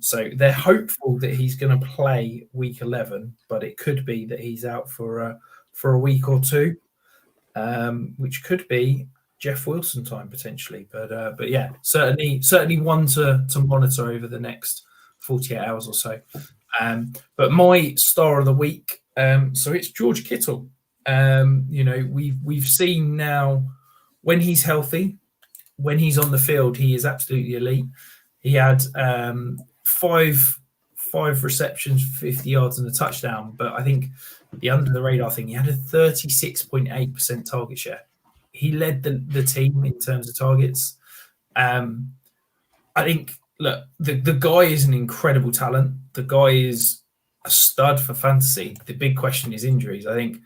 So they're hopeful that he's going to play week 11, but it could be that he's out for a week or two, which could be Jeff Wilson time potentially. But yeah, certainly one to monitor over the next 48 hours or so. But my star of the week, so it's George Kittle. We've seen now when he's healthy, when he's on the field, he is absolutely elite. He had five receptions, 50 yards and a touchdown. But I think the under the radar thing, he had a 36.8% target share. He led the team in terms of targets. I think, look, the guy is an incredible talent. The guy is a stud for fantasy. The big question is injuries. I think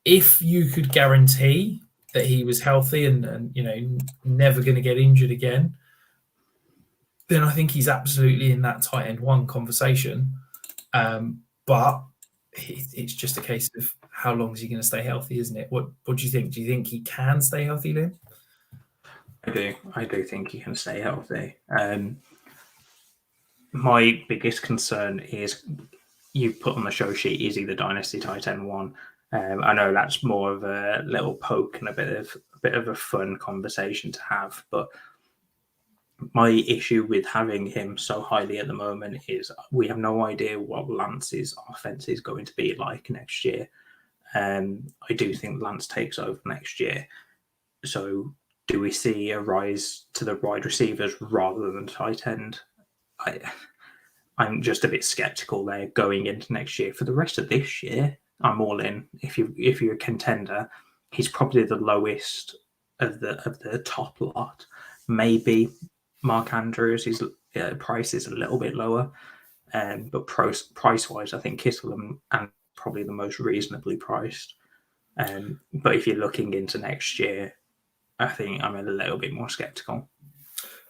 if you could guarantee that he was healthy and never going to get injured again, then I think he's absolutely in that tight end one conversation. But it's just a case of how long is he going to stay healthy, isn't it? What do you think? Do you think he can stay healthy, Liam?
I do think he can stay healthy. My biggest concern is you put on the show sheet, is he the Dynasty tight end one? I know that's more of a little poke and a bit of a fun conversation to have, but my issue with having him so highly at the moment is we have no idea what Lance's offense is going to be like next year. I do think Lance takes over next year. So do we see a rise to the wide receivers rather than tight end? I'm just a bit skeptical there going into next year. For the rest of this year, I'm all in. If you're a contender, he's probably the lowest of the top lot. Maybe Mark Andrews, his price is a little bit lower, but price wise, I think Kittle and probably the most reasonably priced. But if you're looking into next year, I think I'm a little bit more skeptical.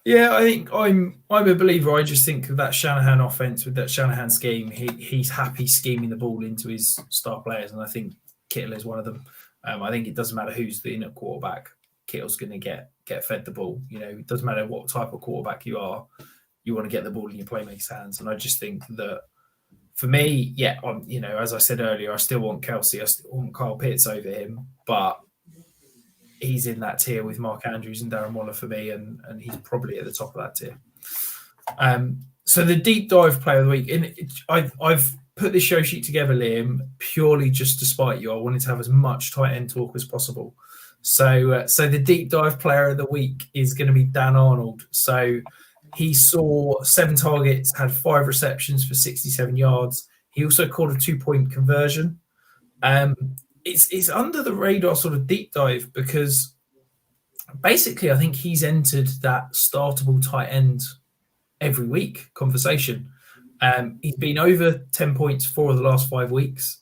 Yeah, I think I'm a believer. I just think of that Shanahan offense with that Shanahan scheme. He's happy scheming the ball into his star players, and I think Kittle is one of them. I think it doesn't matter who's the in at quarterback. Kittle's going to get fed the ball. It doesn't matter what type of quarterback you are. You want to get the ball in your playmakers' hands, and I just think that for me, yeah, as I said earlier, I still want Kelsey. I still want Kyle Pitts over him, but he's in that tier with Mark Andrews and Darren Waller for me, and he's probably at the top of that tier. So the deep dive player of the week, and I've put this show sheet together, Liam, purely just to spite you. I wanted to have as much tight end talk as possible. So the deep dive player of the week is going to be Dan Arnold. So he saw 7 targets, had 5 receptions for 67 yards. He also caught a 2-point conversion. It's under the radar sort of deep dive because basically I think he's entered that startable tight end every week conversation. He's been over 10 points 4 of the last 5 weeks.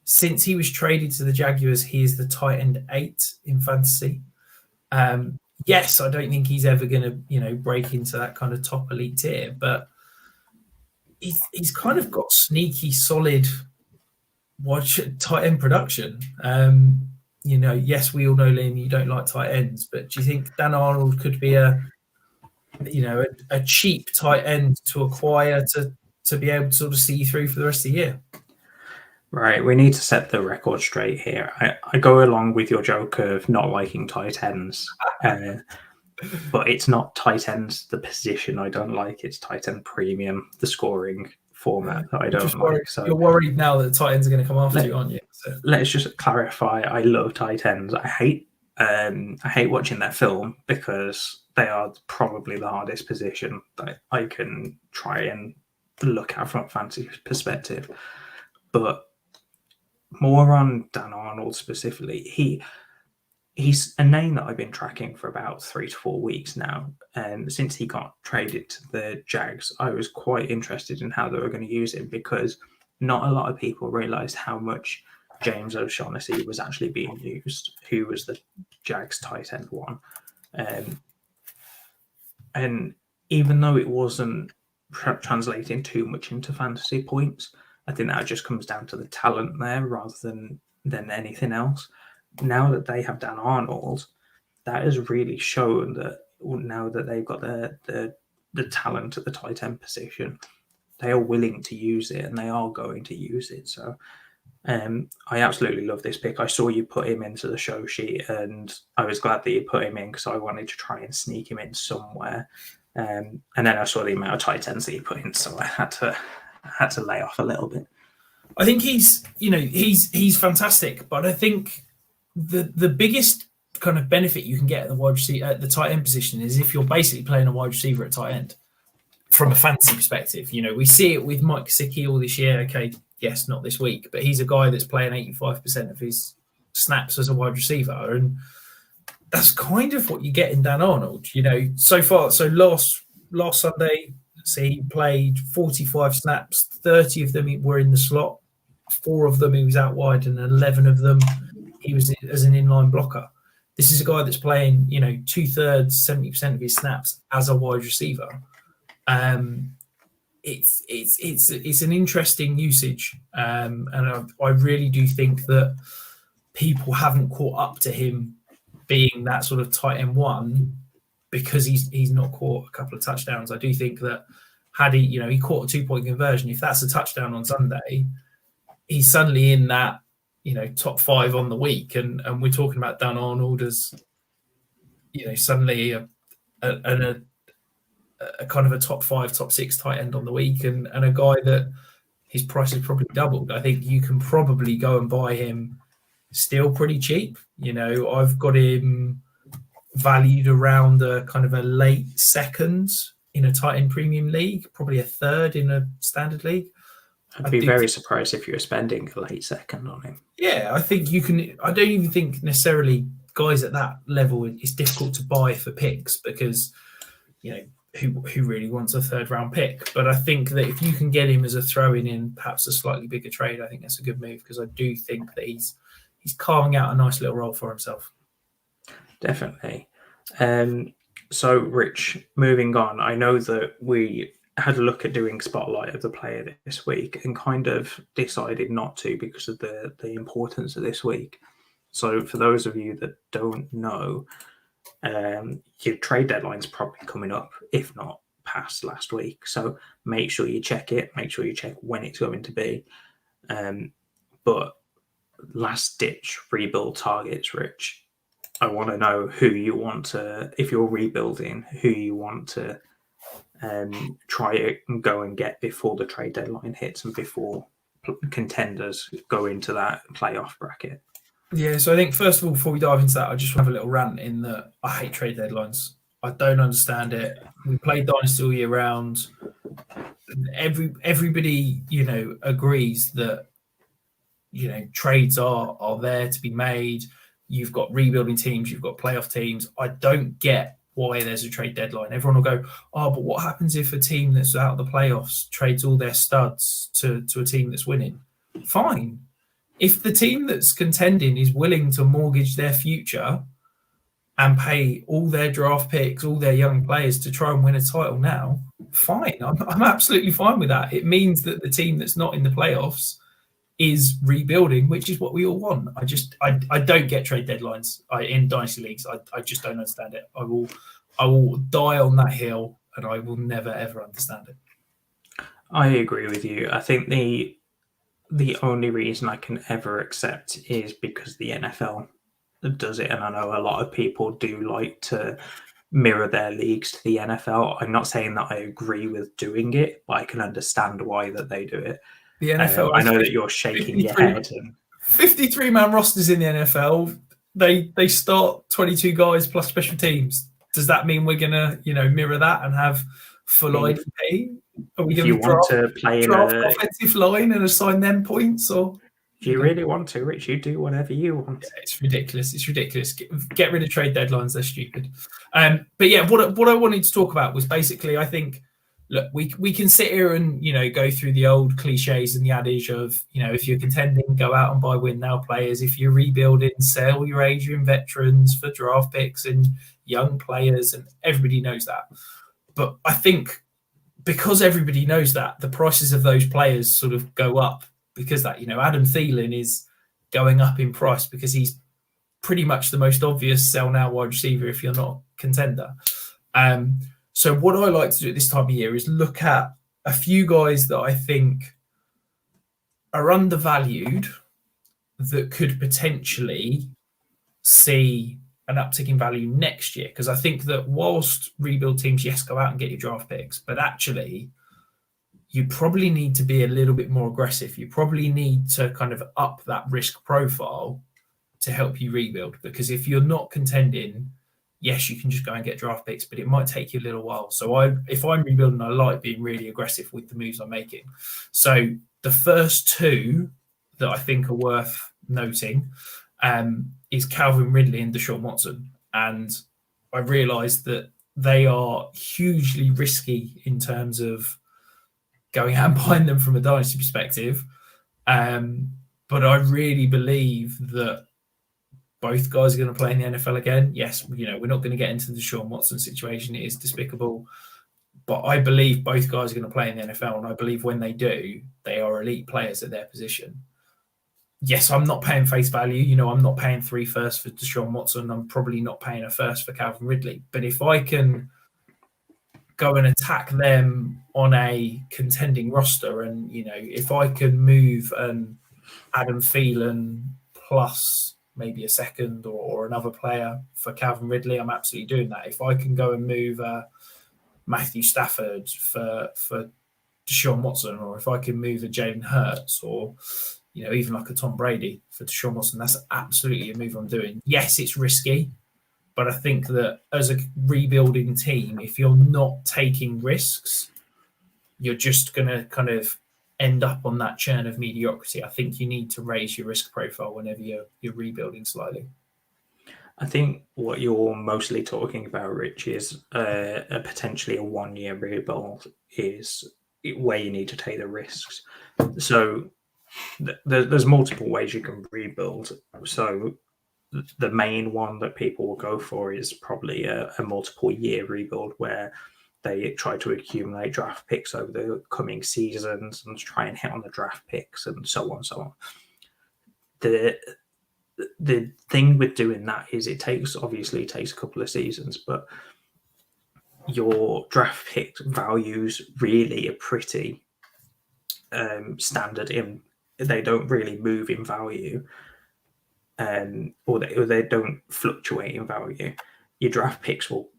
Since he was traded to the Jaguars, he is the tight end 8 in fantasy. Yes, I don't think he's ever going to, break into that kind of top elite tier, but he's kind of got sneaky, solid tight end production. Yes, we all know, Liam, you don't like tight ends, but do you think Dan Arnold could be a cheap tight end to acquire to be able to sort of see you through for the rest of the year?
Right, we need to set the record straight here. I go along with your joke of not liking tight ends, but it's not tight ends, the position I don't like. It's tight end premium, the scoring format that I don't like. So
you're worried now that the tight ends are going to come after you, aren't you? So.
Let's just clarify. I love tight ends. I hate watching their film because they are probably the hardest position that I can try and look at from a fantasy perspective. But more on Dan Arnold specifically, he's a name that I've been tracking for about 3 to 4 weeks now. And since he got traded to the Jags, I was quite interested in how they were going to use him because not a lot of people realized how much James O'Shaughnessy was actually being used, who was the Jags tight end one. And even though it wasn't translating too much into fantasy points, I think that just comes down to the talent there rather than anything else. Now that they have Dan Arnold, that has really shown that now that they've got the talent at the tight end position, they are willing to use it and they are going to use it. So I absolutely love this pick. I saw you put him into the show sheet and I was glad that you put him in because I wanted to try and sneak him in somewhere. And then I saw the amount of tight ends that you put in, so I had to lay off a little bit.
I think he's fantastic, but I think the biggest kind of benefit you can get at the wide receiver at the tight end position is if you're basically playing a wide receiver at tight end from a fantasy perspective. We see it with Mike Gesicki all this year. Okay, yes, not this week, but he's a guy that's playing 85% of his snaps as a wide receiver, and that's kind of what you get in Dan Arnold. So far, so last Sunday, he played 45 snaps, 30 of them were in the slot, 4 of them he was out wide, and 11 of them he was as an inline blocker. This is a guy that's playing, 2/3, 70% of his snaps as a wide receiver. It's an interesting usage, and I really do think that people haven't caught up to him being that sort of tight end one because he's not caught a couple of touchdowns. I do think that had he caught a 2-point conversion, if that's a touchdown on Sunday, he's suddenly in that top 5 on the week, and we're talking about Dan Arnold as suddenly a kind of a top 5, top 6 tight end on the week, and a guy that his price has probably doubled. I think you can probably go and buy him still pretty cheap. I've got him valued around a kind of a late second in a tight end premium league, probably a third in a standard league.
I'd be very surprised if you were spending a late second on him.
Yeah, I think you can. I don't even think necessarily guys at that level, it's difficult to buy for picks because, who really wants a 3rd round pick? But I think that if you can get him as a throw-in in perhaps a slightly bigger trade, I think that's a good move because I do think that he's carving out a nice little role for himself.
Definitely. So, Rich, moving on, I know that we had a look at doing Spotlight of the Player this week and kind of decided not to because of the importance of this week. So, for those of you that don't know, your trade deadline's probably coming up, if not past last week. So, make sure you check it. Make sure you check when it's going to be. But last-ditch rebuild targets, Rich. I want to know who you want to, if you're rebuilding, who you want to try it and go and get before the trade deadline hits and before contenders go into that playoff bracket.
Yeah, so I think first of all, before we dive into that, I just want to have a little rant in that I hate trade deadlines. I don't understand it. We play Dynasty all year round. Everybody, agrees that trades are there to be made. You've got rebuilding teams, you've got playoff teams. I don't get why there's a trade deadline. Everyone will go, but what happens if a team that's out of the playoffs trades all their studs to a team that's winning? Fine. If the team that's contending is willing to mortgage their future and pay all their draft picks, all their young players to try and win a title now, fine. I'm absolutely fine with that. It means that the team that's not in the playoffs is rebuilding, which is what we all want. I don't get trade deadlines in Dynasty leagues. I just don't understand it. I will die on that hill and I will never ever understand it.
I agree with you. I think the only reason I can ever accept is because the NFL does it, and I know a lot of people do like to mirror their leagues to the NFL. I'm not saying that I agree with doing it, but I can understand why that they do it.
The NFL.
I know that you're shaking your head.
53-man rosters in the NFL. They start 22 guys plus special teams. Does that mean we're gonna mirror that and have full IDP? Are we going to
want to play in a
offensive line and assign them points, or
do you really want to, Rich? You do whatever you want.
Yeah, it's ridiculous. It's ridiculous. Get rid of trade deadlines. They're stupid. But yeah, what I wanted to talk about was basically, I think, look, we can sit here and go through the old cliches and the adage of if you're contending, go out and buy win now players. If you're rebuilding, sell your Adrian veterans for draft picks and young players, and everybody knows that. But I think because everybody knows that, the prices of those players sort of go up because that Adam Thielen is going up in price because he's pretty much the most obvious sell now wide receiver if you're not a contender. So what I like to do at this time of year is look at a few guys that I think are undervalued that could potentially see an uptick in value next year. Because I think that whilst rebuild teams, yes, go out and get your draft picks, but actually you probably need to be a little bit more aggressive. You probably need to kind of up that risk profile to help you rebuild. Because if you're not contending, yes, you can just go and get draft picks, but it might take you a little while. So if I'm rebuilding, I like being really aggressive with the moves I'm making. So the first two that I think are worth noting is Calvin Ridley and Deshaun Watson. And I realised that they are hugely risky in terms of going out and buying them from a dynasty perspective. But I really believe that both guys are going to play in the NFL again. Yes, we're not going to get into the Deshaun Watson situation. It is despicable. But I believe both guys are going to play in the NFL, and I believe when they do, they are elite players at their position. Yes, I'm not paying face value. I'm not paying 3 firsts for Deshaun Watson. I'm probably not paying a first for Calvin Ridley. But if I can go and attack them on a contending roster, and if I can move an Adam Thielen plus maybe a second or another player for Calvin Ridley, I'm absolutely doing that. If I can go and move Matthew Stafford for Deshaun Watson, or if I can move a Jalen Hurts, or even like a Tom Brady for Deshaun Watson, that's absolutely a move I'm doing. Yes, it's risky, but I think that as a rebuilding team, if you're not taking risks, you're just going to kind of end up on that churn of mediocrity. I think you need to raise your risk profile whenever you're rebuilding slightly.
I think what you're mostly talking about, Rich, is potentially a 1-year rebuild is where you need to take the risks. So there's multiple ways you can rebuild. So the main one that people will go for is probably a multiple year rebuild where they try to accumulate draft picks over the coming seasons and try and hit on the draft picks and so on and so on. The thing with doing that is it takes a couple of seasons, but your draft pick values really are pretty standard. They don't really move in value, or they don't fluctuate in value. Your draft picks will,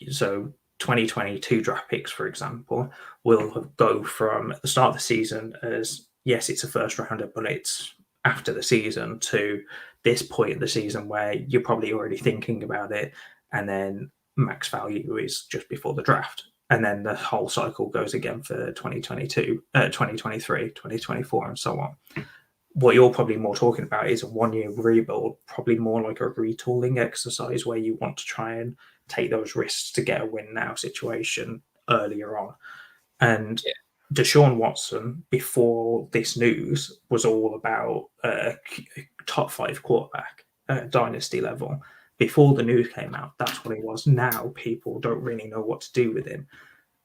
so 2022 draft picks, for example, will go from the start of the season as, yes, it's a first rounder, but it's after the season, to this point in the season where you're probably already thinking about it, and then max value is just before the draft. And then the whole cycle goes again for 2022, 2023, 2024, and so on. What you're probably more talking about is a 1-year rebuild, probably more like a retooling exercise where you want to try and take those risks to get a win now situation earlier on. And Deshaun Watson, before this news, was all about a top 5 quarterback at dynasty level. Before the news came out, that's what he was. Now people don't really know what to do with him.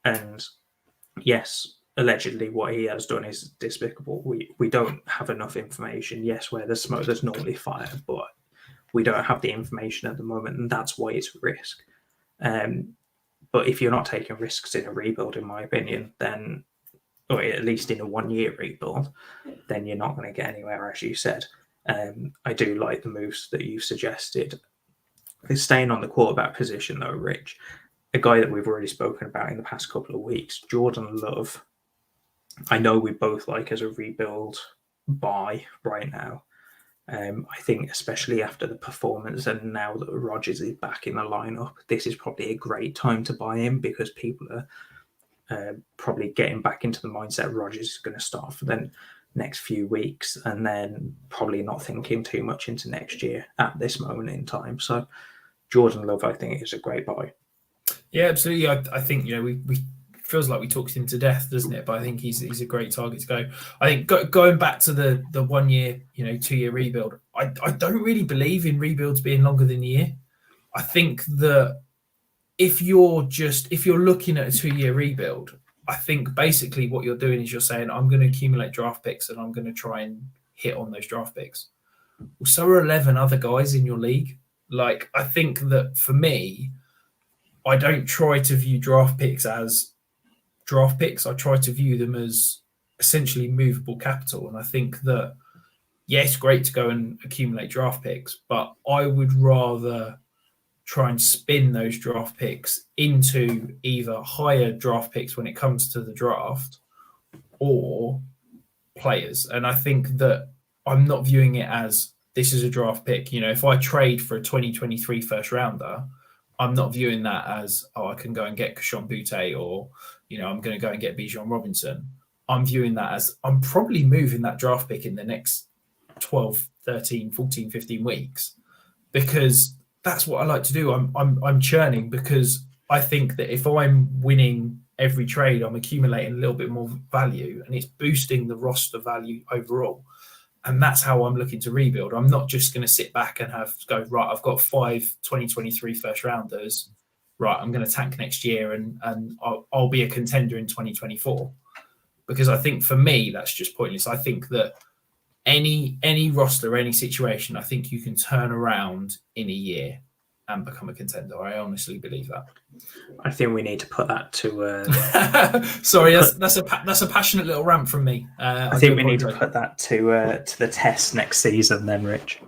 And yes, allegedly what he has done is despicable. We don't have enough information. Yes, where there's smoke, there's normally fire, but we don't have the information at the moment, and that's why it's a risk. But if you're not taking risks in a rebuild, in my opinion, then, or at least in a 1-year rebuild, then you're not going to get anywhere, as you said. I do like the moves that you've suggested. Staying on the quarterback position, though, Rich, a guy that we've already spoken about in the past couple of weeks, Jordan Love, I know we both like as a rebuild buy right now. I think especially after the performance and now that Rodgers is back in the lineup, this is probably a great time to buy him because people are probably getting back into the mindset Rodgers is going to start for the next few weeks, and then probably not thinking too much into next year at this moment in time. So Jordan Love, I think, is a great buy.
Yeah, absolutely. I think we feels like we talked him to death, doesn't it? But I think he's a great target to go. I think going back to the 1-year, 2-year rebuild, I don't really believe in rebuilds being longer than a year. I think that if you're looking at a 2-year rebuild, I think basically what you're doing is you're saying, I'm going to accumulate draft picks and I'm going to try and hit on those draft picks. Well, so are 11 other guys in your league. Like, I think that for me, I don't try to view draft picks as draft picks. I try to view them as essentially movable capital. And I think that, yeah, it's great to go and accumulate draft picks, but I would rather try and spin those draft picks into either higher draft picks when it comes to the draft or players. And I think that I'm not viewing it as this is a draft pick. If I trade for a 2023 first rounder, I'm not viewing that as, I can go and get Kashawn Butte or, I'm going to go and get Bijan Robinson. I'm viewing that as I'm probably moving that draft pick in the next 12, 13, 14, 15 weeks because that's what I like to do. I'm churning because I think that if I'm winning every trade, I'm accumulating a little bit more value and it's boosting the roster value overall. And that's how I'm looking to rebuild. I'm not just going to sit back and go, right, I've got 5 2023 first rounders. Right, I'm going to tank next year and I'll be a contender in 2024. Because I think for me, that's just pointless. I think that any roster, any situation, I think you can turn around in a year and become a contender. I honestly believe that.
I think we need to put that to.
Sorry, that's a passionate little rant from me.
I think we need to put that to the test next season, then, Rich.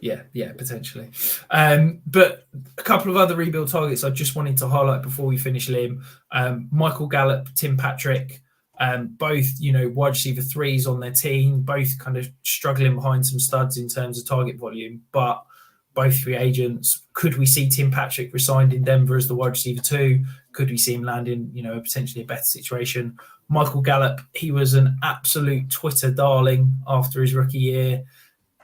Yeah, potentially. But a couple of other rebuild targets I just wanted to highlight before we finish, Liam. Michael Gallup, Tim Patrick, both, wide receiver 3s on their team, both kind of struggling behind some studs in terms of target volume, but both free agents. Could we see Tim Patrick resigned in Denver as the wide receiver 2? Could we see him land in, potentially a better situation? Michael Gallup, he was an absolute Twitter darling after his rookie year.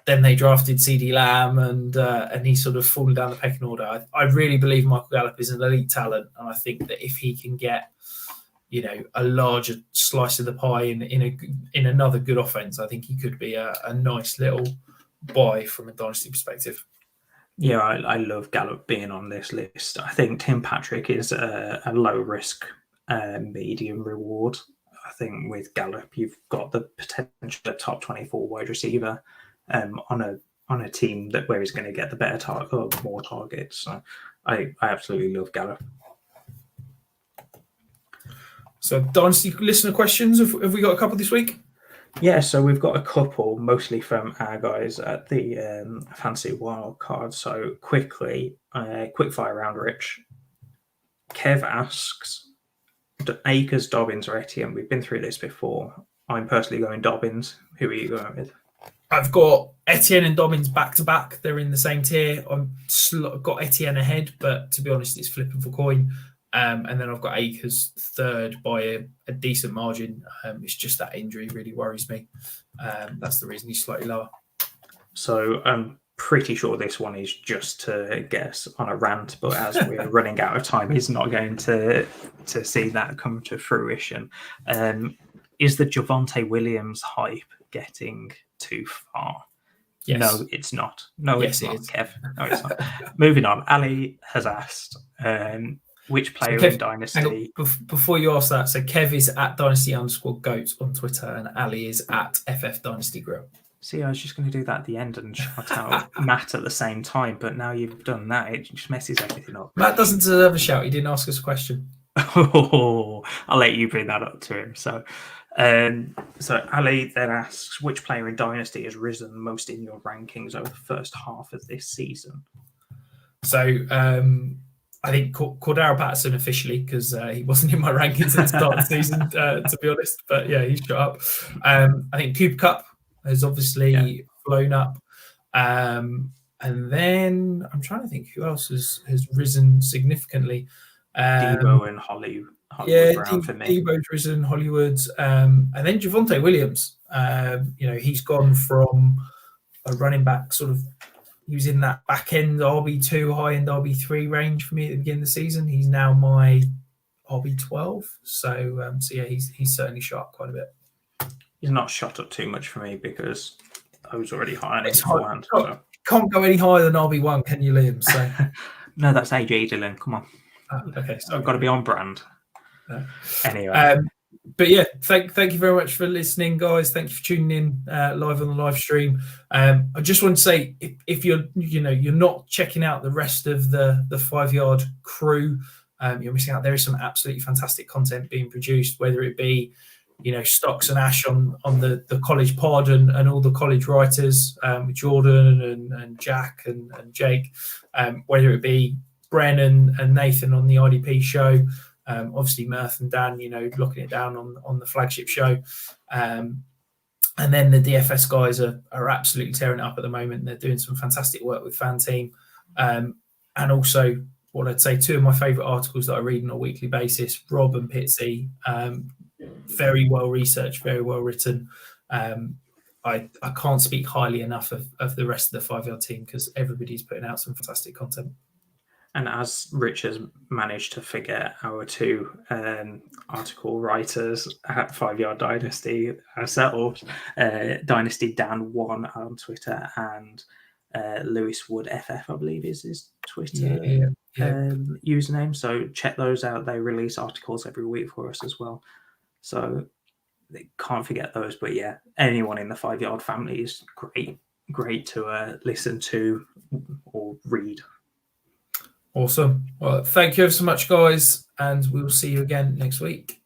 Then they drafted CeeDee Lamb, and he's sort of fallen down the pecking order. I really believe Michael Gallup is an elite talent, and I think that if he can get, a larger slice of the pie in another good offense, I think he could be a nice little buy from a dynasty perspective.
Yeah, I love Gallup being on this list. I think Tim Patrick is a low risk, medium reward. I think with Gallup, you've got the potential top 24 wide receiver on a team where he's going to get the better more targets. So I absolutely love Gallup.
So dynasty listener questions. Have we got a couple this week?
Yeah, so we've got a couple, mostly from our guys at the Fantasy Wild Card. So quick fire round, Rich. Kev asks, Akers, Dobbins, or Etienne? We've been through this before. I'm personally going Dobbins. Who are you going with?
I've got Etienne and Dobbins back to back. They're in the same tier. I've got Etienne ahead, but to be honest, it's flipping for coin. And then I've got Akers third by a decent margin. It's just that injury really worries me. That's the reason he's slightly lower.
So I'm pretty sure this one is just to guess on a rant, but as we're running out of time, he's not going to see that come to fruition. Is the Javonte Williams hype getting too far?
Yes.
No, it's not. No,
yes,
it's not, Kev. No, it's not. Moving on. Ali has asked, which player in Dynasty...
Before you ask that, so Kev is at Dynasty_GOAT on Twitter and Ali is at FF Dynasty Grill.
See, I was just going to do that at the end and shout out Matt at the same time, but now you've done that, it just messes everything up.
Matt doesn't deserve a shout. He didn't ask us a question.
Oh, I'll let you bring that up to him. So Ali then asks, which player in Dynasty has risen most in your rankings over the first half of this season?
So I think Cordero Patterson officially, because he wasn't in my rankings at the start of the season, to be honest. But yeah, he's shot up. I think Cooper Kupp has obviously blown up. And then I'm trying to think who else has risen significantly.
Debo and Hollywood Brown for me.
Debo's risen, Hollywood. And then Javonte Williams. He's gone from a running back sort of, he was in that back end RB2, high end RB3 range for me at the beginning of the season. He's now my RB12. So yeah, he's certainly shot up quite a bit.
He's not shot up too much for me because I was already high on it beforehand.
Can't go any higher than RB1, can you, Liam? So
no, that's AJ Dillon. Come on.
Okay, so
I've got to be on brand. Anyway.
But yeah, thank you very much for listening, guys. Thank you for tuning in live on the live stream. I just want to say, if you're not checking out the rest of the 5 Yard crew, you're missing out. There is some absolutely fantastic content being produced, whether it be Stocks and Ash on the college pod and all the college writers with Jordan and Jack and Jake, whether it be Bren and Nathan on the IDP show. Obviously Mirth and Dan, locking it down on the flagship show. And then the DFS guys are absolutely tearing it up at the moment. They're doing some fantastic work with Fan Team. And also what I'd say, two of my favorite articles that I read on a weekly basis, Rob and Pitsy, very well researched, very well written. I can't speak highly enough of the rest of the 5 Yard team because everybody's putting out some fantastic content.
And as Rich has managed to figure our two article writers at 5 Yard Dynasty ourselves, Dynasty Dan 1 on Twitter and Lewis Wood FF, I believe, is his Twitter username. So check those out. They release articles every week for us as well. So can't forget those. But yeah, anyone in the 5 Yard family is great to listen to or read.
Awesome. Well, thank you ever so much, guys, and we will see you again next week.